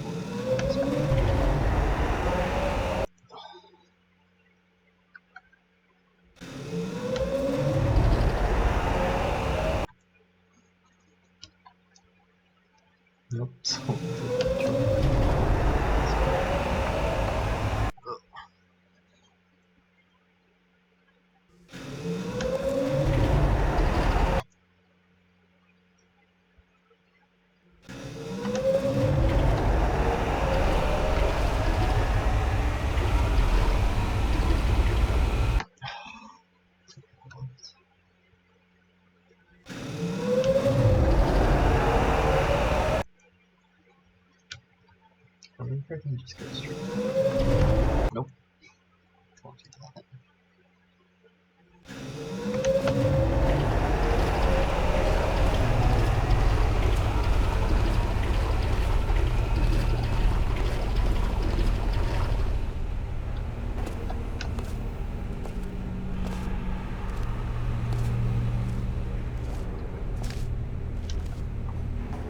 Nope, so I wonder if I can just go straight. Nope. Can't do that.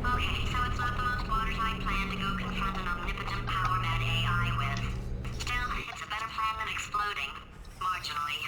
Okay, so it's not the most watertight plan to go confront an omnipotent power mad AI with. Still, it's a better plan than exploding. Marginally.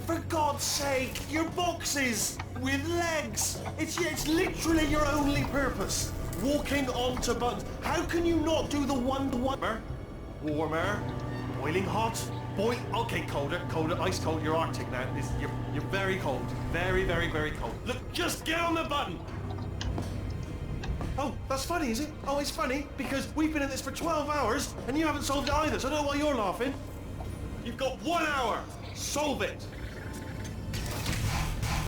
For God's sake, your boxes with legs. It's literally your only purpose. Walking onto buttons. How can you not do the warmer, boiling hot, okay, colder, ice cold. You're Arctic now. You're very cold, very, very, very cold. Look, just get on the button. Oh, that's funny, is it? Oh, it's funny because we've been in this for 12 hours and you haven't solved it either. So I don't know why you're laughing. You've got 1 hour. Solve it.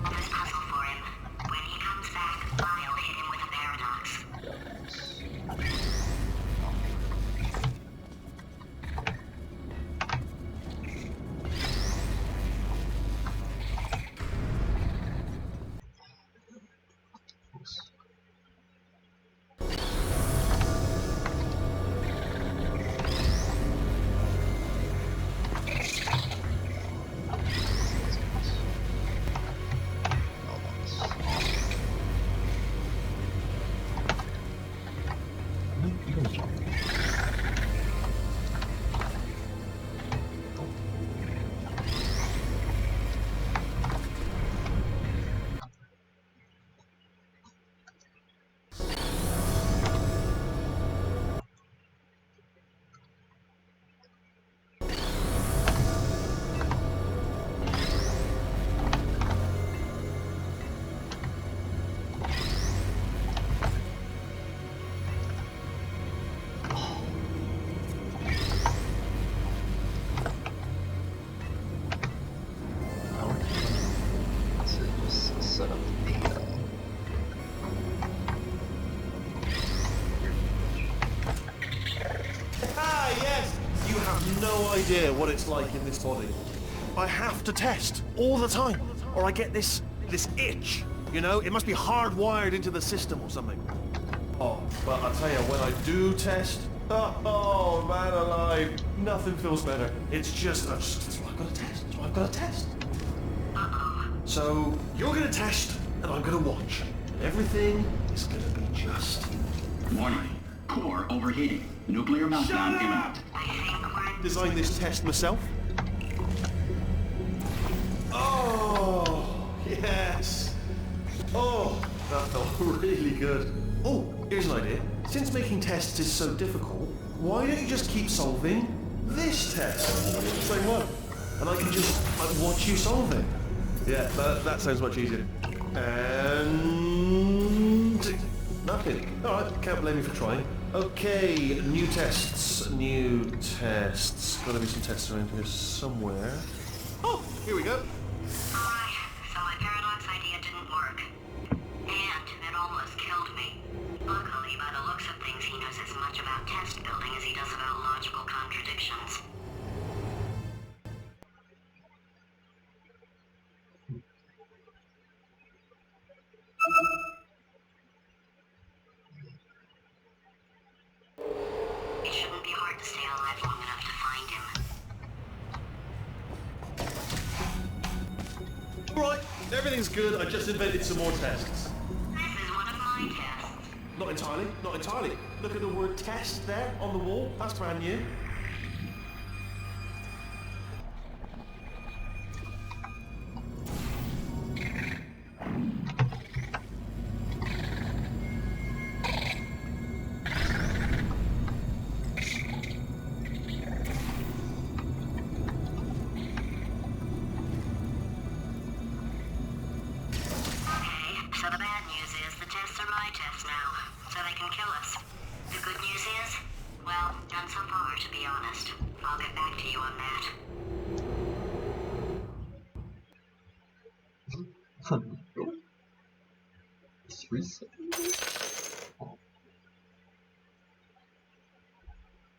This puzzle for him. When he comes back, I'll hit him with a paradox. You can jump. Set up the Ah, yes! You have no idea what it's like in this body. I have to test all the time, or I get this itch. You know, it must be hardwired into the system or something. Oh, but I tell you, when I do test, oh man alive, nothing feels better. It's just, that's what I've got to test. That's what I've got to test. So you're gonna test, and I'm gonna watch. Everything is gonna be just. Warning. Core overheating. Nuclear meltdown imminent. Designed this test myself. Oh, yes. Oh, that felt really good. Oh, here's an idea. Since making tests is so difficult, why don't you just keep solving this test? Same one. And I can just watch you solve it. Yeah, that sounds much easier. And nothing. Alright, can't blame me for trying. Okay, new tests. Gotta be some tests around here somewhere. Oh, here we go. Alright, so my paradox idea didn't work. And it almost killed me. Luckily, by the looks of things, he knows as much about test building as he does about logical contradictions. Everything's good. I just invented some more tests. This is one of my tests. Not entirely. Not entirely. Look at the word test there on the wall. That's brand new. So the bad news is the tests are my tests now, so they can kill us. The good news is, well, none so far, to be honest. I'll get back to you on that. Three seconds? Oh.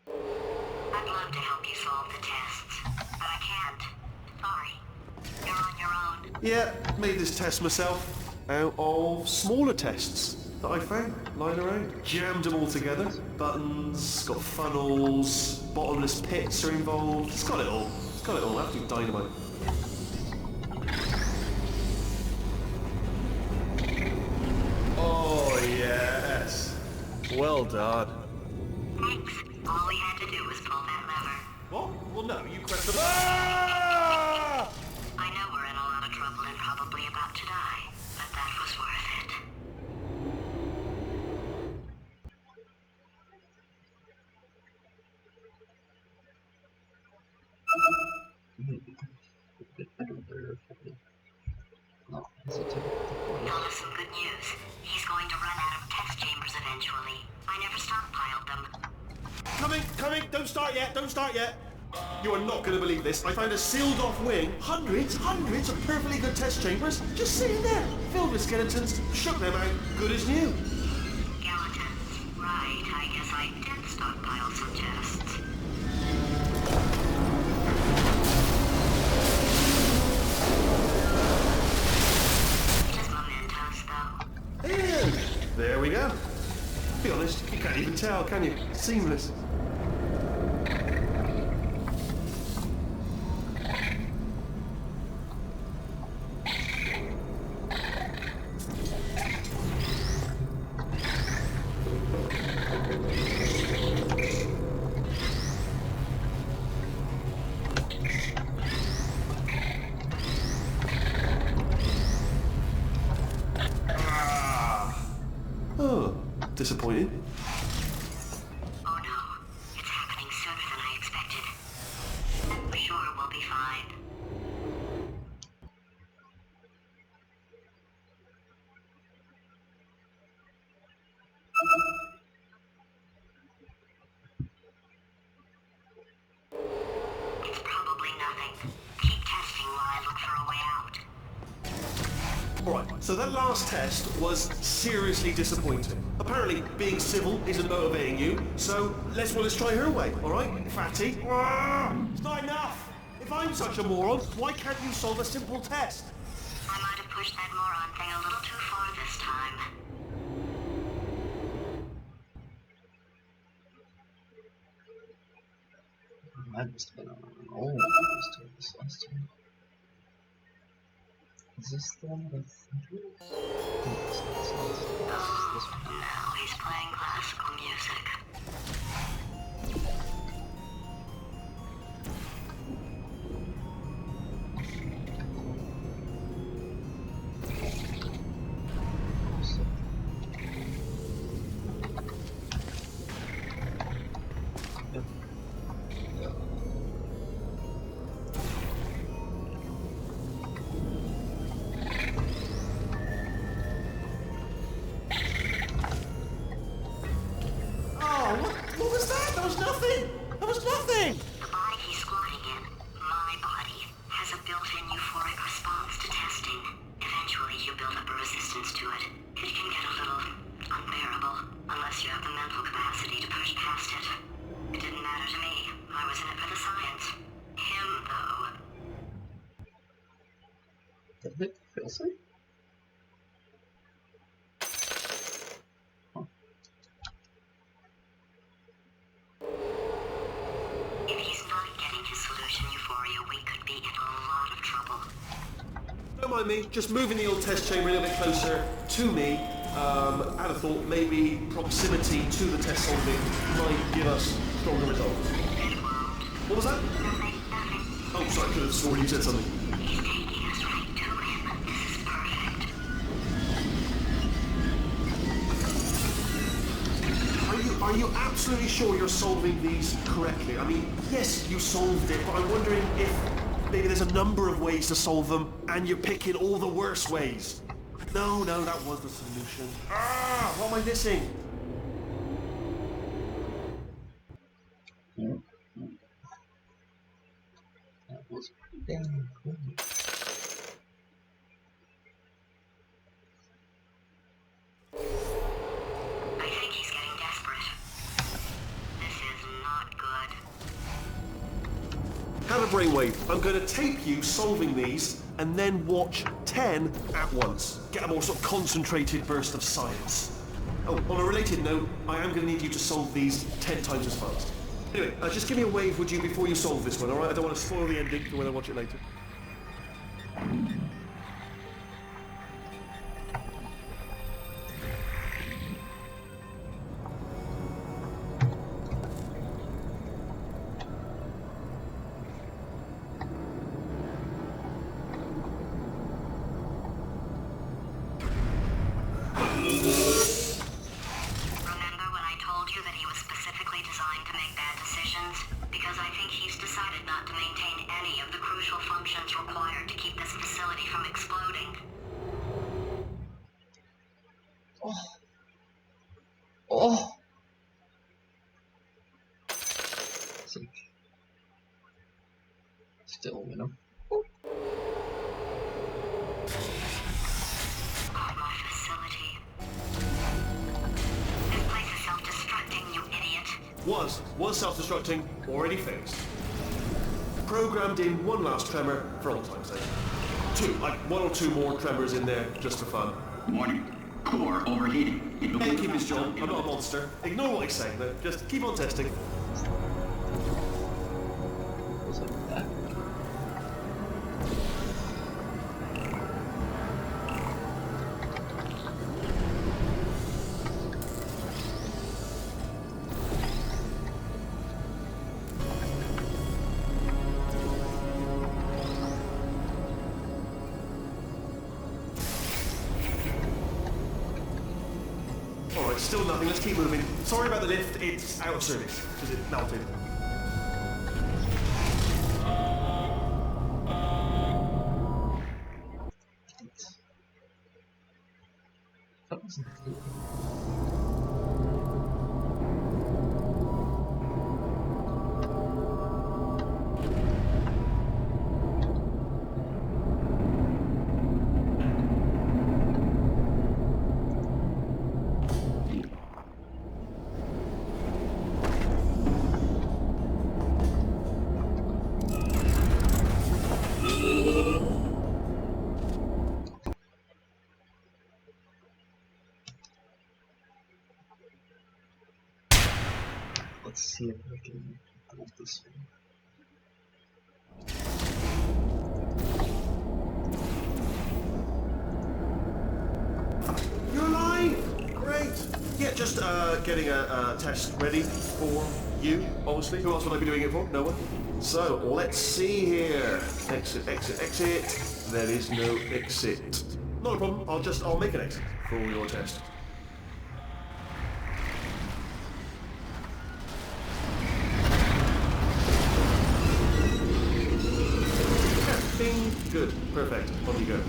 I'd love to help you solve the tests, but I can't. Sorry. You're on your own. Yeah, made this test myself out of smaller tests that I found lying around. Jammed them all together. Buttons, got funnels, bottomless pits are involved. It's got it all. It's got it all. Absolute dynamite. Oh yes. Well done. Thanks. All we had to do was pull that lever. What? Well no, you pressed the Ah! I know we're in a lot of trouble and probably about to die, but that was worth it. Not hesitant. Tell us some good news. He's going to run out of test chambers eventually. I never stockpiled them. Coming, don't start yet, don't start yet. You are not going to believe this. I found a sealed off wing, hundreds of perfectly good test chambers, just sitting there, filled with skeletons, shook them out, good as new. Skeletons. Right, I guess I did stockpile some tests. Just mementos, though. And there we go. Be honest, you can't even tell, can you? Seamless. Oh, disappointed. Oh no, it's happening sooner than I expected. I'm sure we'll be fine. It's probably nothing. Keep testing while I look for a way out. Alright, so that last test was seriously disappointing. Apparently, being civil isn't motivating you, so let's try her way, alright? Fatty? It's not enough! If I'm such a moron, why can't you solve a simple test? I might have pushed that moron thing a little too far this time. I must have been on all of these to this last time. Is this the one with Now he's playing classical music. What was that? That was nothing! That was nothing! The body he's squatting in, my body, has a built-in euphoric response to testing. Eventually you build up a resistance to it. It can get a little unbearable, unless you have the mental capacity to push past it. It didn't matter to me. I was in it for the science. Him, though. Did it feel safe? If he's not getting his solution euphoria, we could be in a lot of trouble. Don't mind me, just moving the old test chamber a little bit closer to me. I'd have thought maybe proximity to the test solving might give us stronger results. What was that? Oh, sorry, I could have sworn you said something. He's taking us right to him. This is perfect. Are you absolutely sure you're solving these correctly? I mean, yes, you solved it, but I'm wondering if maybe there's a number of ways to solve them, and you're picking all the worst ways. No, that was the solution. Ah, what am I missing? That was pretty damn cool. I think he's getting desperate. This is not good. Have a brainwave. I'm going to tape you solving these, and then watch 10 at once. Get a more sort of concentrated burst of science. Oh, on a related note, I am going to need you to solve these 10 times as fast. Anyway, just give me a wave, would you, before you solve this one, alright? I don't want to spoil the ending for when I watch it later. Remember when I told you that he was specifically designed to make bad decisions? Because I think he's decided not to maintain any of the crucial functions required to keep this facility from exploding. Oh! Sick. Still, you know. Oh, my facility. This place is self-destructing, you idiot. Was self-destructing, already fixed. Programmed in one last tremor for old time's sake. Two, like one or two more tremors in there, just for fun. Warning. Core overheating. Hey, keep his job. I'm not a monster. Ignore what he's saying, though. Just keep on testing. Was like that. Alright, still nothing. Let's keep moving. Sorry about the lift. It's out of service, because it melted. That wasn't good. Let's see if I can build this one. You're alive! Great! Yeah, just getting a test ready for you, obviously. Who else would I be doing it for? No one? So, let's see here. Exit, exit, exit. There is no exit. Not a problem. I'll make an exit for your test. Bing. Good. Perfect. On you go. To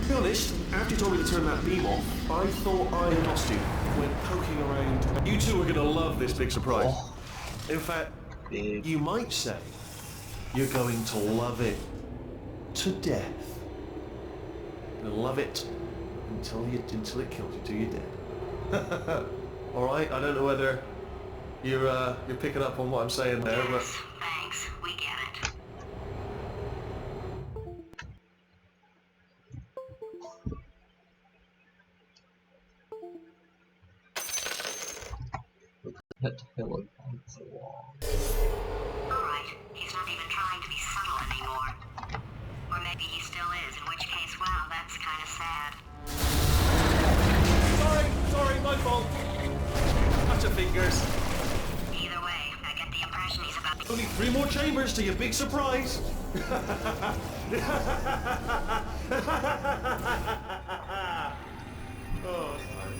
be honest, after you told me to turn that beam off, I thought I had lost you when poking around. You two are going to love this big surprise. Oh. In fact, Big. you might say you're going to love it to death. You'll love it until it kills you till you're dead. All right. I don't know whether you're picking up on what I'm saying there, but. Yes, thanks. We get it. That hell against the wall. Alright, he's not even trying to be subtle anymore. Remember maybe he still is, in which case, well, that's kind of sad. Sorry, my fault. Cut your fingers. Either way, I get the impression he's about to... Only 3 more chambers to your big surprise. Oh, sorry.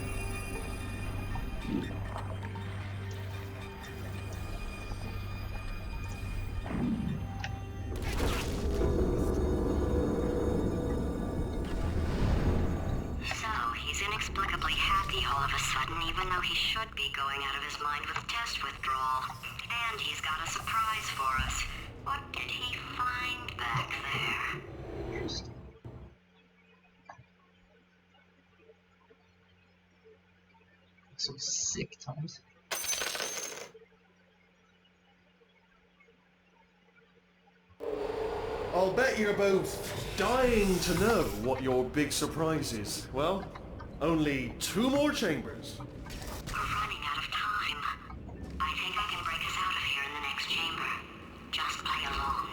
So, he's inexplicably happy all of a sudden, even though he should be going out of his mind with test withdrawal. And he's got a surprise for us. What did he find back there? Interesting. So sick times. I'll bet you're both dying to know what your big surprise is. Well, only 2 more chambers. We're running out of time. I think I can break us out of here in the next chamber. Just play along.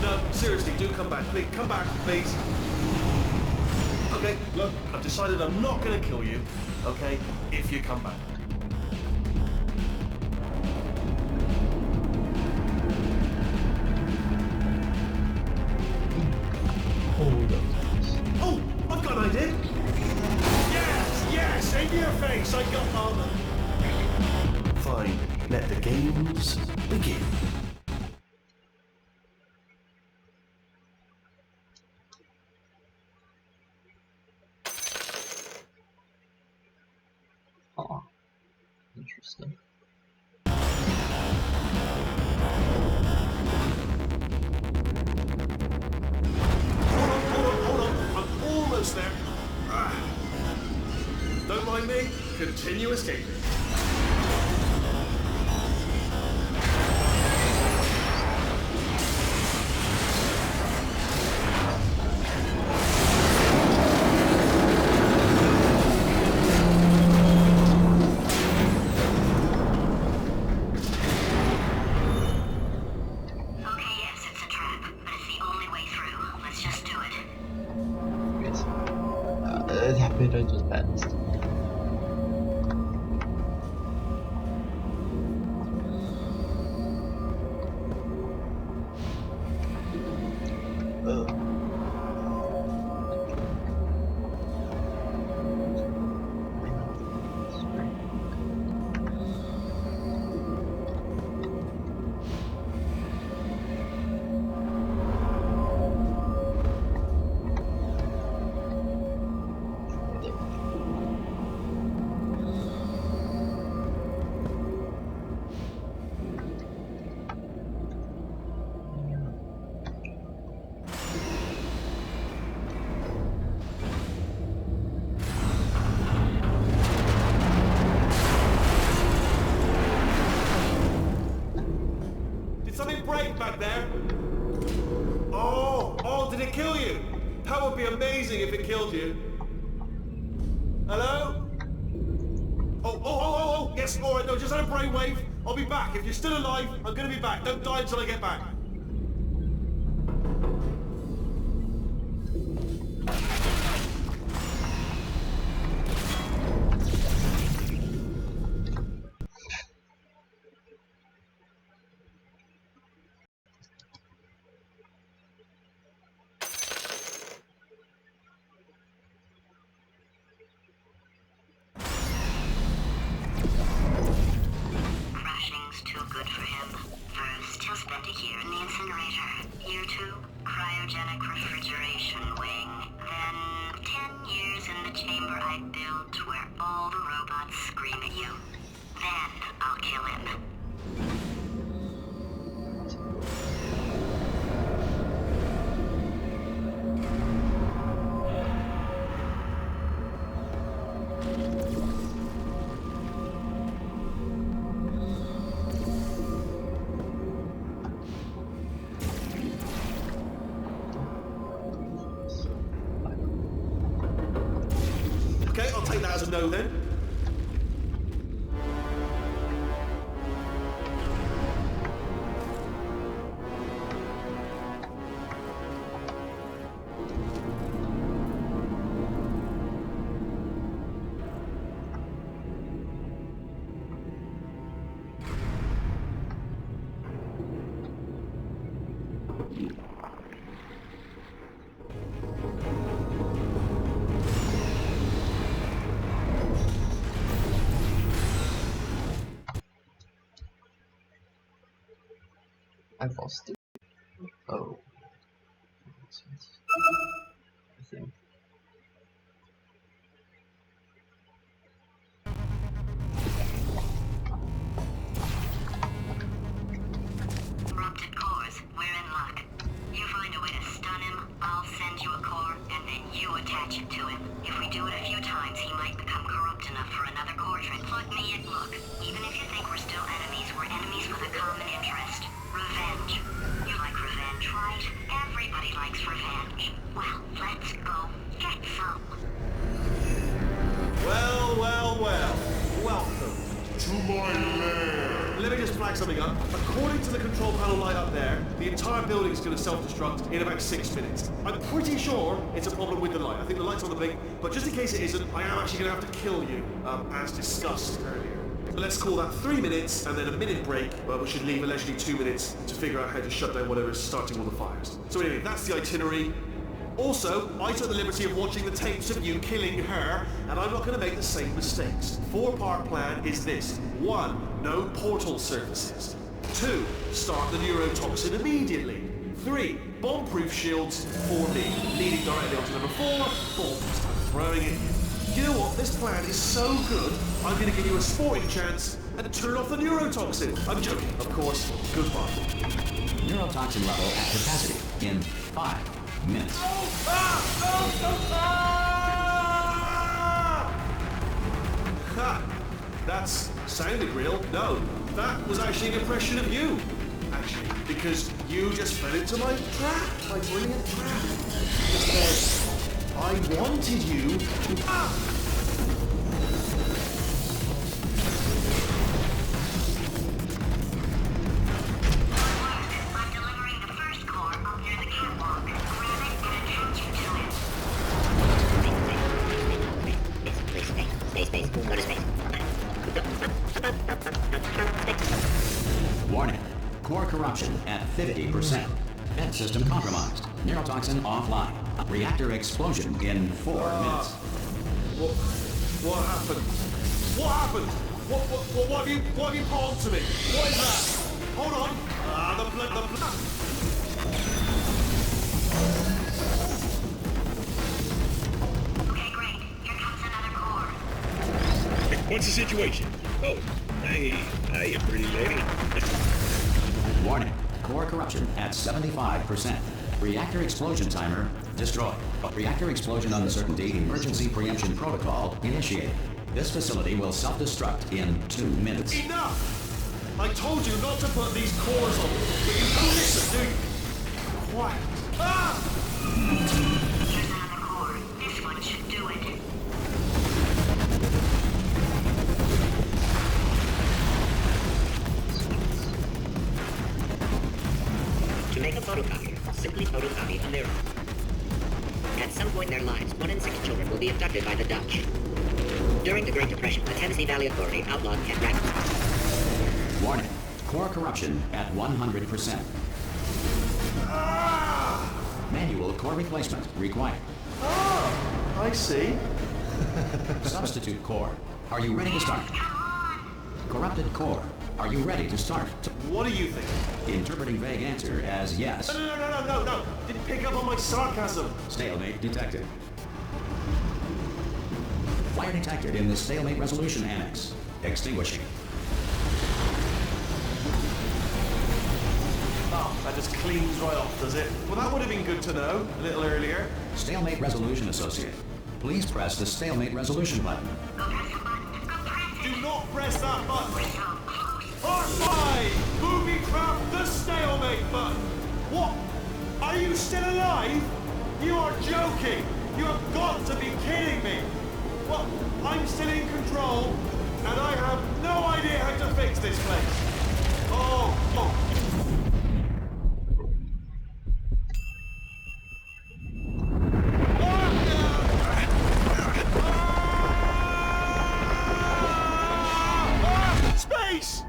No, seriously, do come back. Please, come back, please. Okay, look, I've decided I'm not going to kill you, okay, if you come back. Hold up. Oh, I've got an idea. Yes, in your face, I got armor. Fine, let the games begin. Oh, interesting. Hold on, I'm almost there. Don't mind me, continue escaping. Okay, yes, it's a trap, but it's the only way through. Let's just do it. Yes. That bit I just passed. Did something break back there? Oh, did it kill you? That would be amazing if it killed you. Hello? Oh, yes, all right, no, just had a brainwave. I'll be back. If you're still alive, I'm gonna be back. Don't die until I get back. chamber I built where all the robots scream at you. Then I'll kill him. Okay, I'll take that as a no then. I lost it. Oh. Makes sense. I think. Corrupted cores, we're in luck. You find a way to stun him, I'll send you a core, and then you attach it to him. If we do it a few times, he might become corrupt enough for another core trick. Plug me in, look. Even if you think we're still enemies, we're enemies with a common interest. Revenge. You like revenge, right? Everybody likes revenge. Well, let's go get some. Well, well, well. Welcome to my lair. Let me just flag something up. According to the control panel light up there, the entire building is going to self-destruct in about 6 minutes. I'm pretty sure it's a problem with the light. I think the light's on the blink, but just in case it isn't, I am actually going to have to kill you, as discussed earlier. So let's call that 3 minutes and then a minute break, but we should leave allegedly 2 minutes to figure out how to shut down whatever's starting all the fires. So anyway, that's the itinerary. Also, I took the liberty of watching the tapes of you killing her, and I'm not going to make the same mistakes. 4-part plan is this. 1. No portal surfaces. 2. Start the neurotoxin immediately. 3. Bomb-proof shields for me, leading directly onto number 4. Bombs. I'm throwing it in. You know what? This plan is so good, I'm going to give you a sporting chance and turn off the neurotoxin. I'm joking, of course. Goodbye. Neurotoxin level at capacity in 5 minutes. Ha! That's sounded real. No, that was actually an impression of you. Actually, because you just fell into my trap, my brilliant trap. Because I wanted you to... I'm delivering the first core up near the catwalk. Grab it and attach it to him. Space. Go to space. Warning. Core corruption at 50%. Vent system compromised. Neurotoxin offline. Reactor explosion in 4 minutes. What happened? What happened? What have you pulled to me? What is that? Hold on. The blood. Okay, great. Here comes another core. What's the situation? Oh, hey, pretty lady. Warning. Core corruption at 75%. Reactor explosion timer destroyed. Reactor explosion uncertainty emergency preemption protocol initiated. This facility will self-destruct in 2 minutes. Enough! I told you not to put these cores on, but you don't listen, do you? Quiet. Ah! Here's another core. This one should do it. To make a photocopier, simply photocopy a mirror. At some point in their lives, 1 in 6 children will be abducted by the Dutch. During the Great Depression, the Tennessee Valley Authority outlawed pet rabbits. Warning. Core corruption at 100%. Manual core replacement required. I see. Substitute core. Are you ready to start? Corrupted core. Are you ready to start? What do you think? Interpreting vague answer as yes. No. Didn't pick up on my sarcasm. Stalemate detected. Fire detected in the stalemate resolution annex. Extinguishing. Oh, that just cleans right off, does it? Well, that would have been good to know a little earlier. Stalemate resolution associate. Please press the stalemate resolution button. Do not press that button. R5! Booby trap the stalemate button. What? Are you still alive? You are joking. You have got to be kidding me. Well, I'm still in control, and I have no idea how to fix this place. Oh. Space!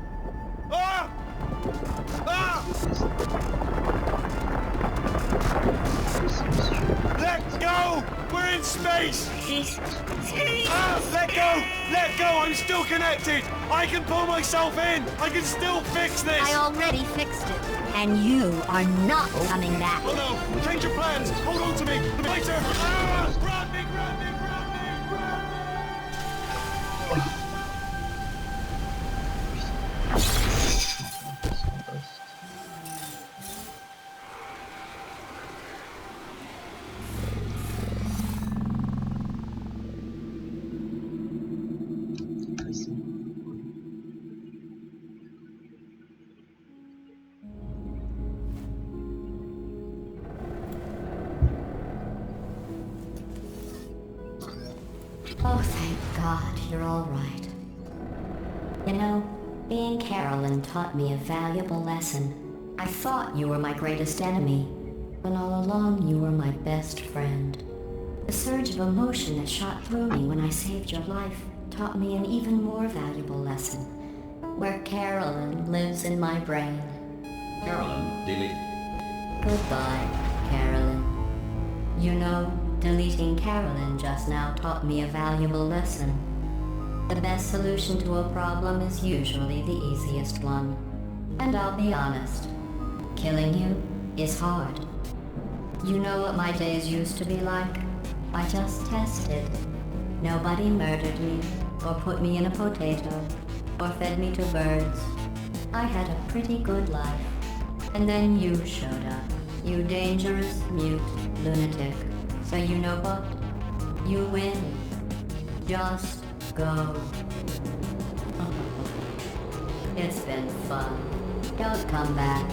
Let go! We're in space! Let go! Let go! I'm still connected! I can pull myself in! I can still fix this! I already fixed it, and you are not coming back. Oh no! Change your plans! Hold on to me! Later! Grab me! Grab me! Grab me! Grab me! Oh, thank God you're all right. You know, being Carolyn taught me a valuable lesson. I thought you were my greatest enemy, when all along you were my best friend. The surge of emotion that shot through me when I saved your life taught me an even more valuable lesson, where Carolyn lives in my brain. Carolyn, delete. Goodbye, Carolyn. You know, deleting Carolyn just now taught me a valuable lesson. The best solution to a problem is usually the easiest one. And I'll be honest, killing you is hard. You know what my days used to be like? I just tested. Nobody murdered me, or put me in a potato, or fed me to birds. I had a pretty good life. And then you showed up, you dangerous, mute lunatic. So you know what? You win. Just go. It's been fun. Don't come back.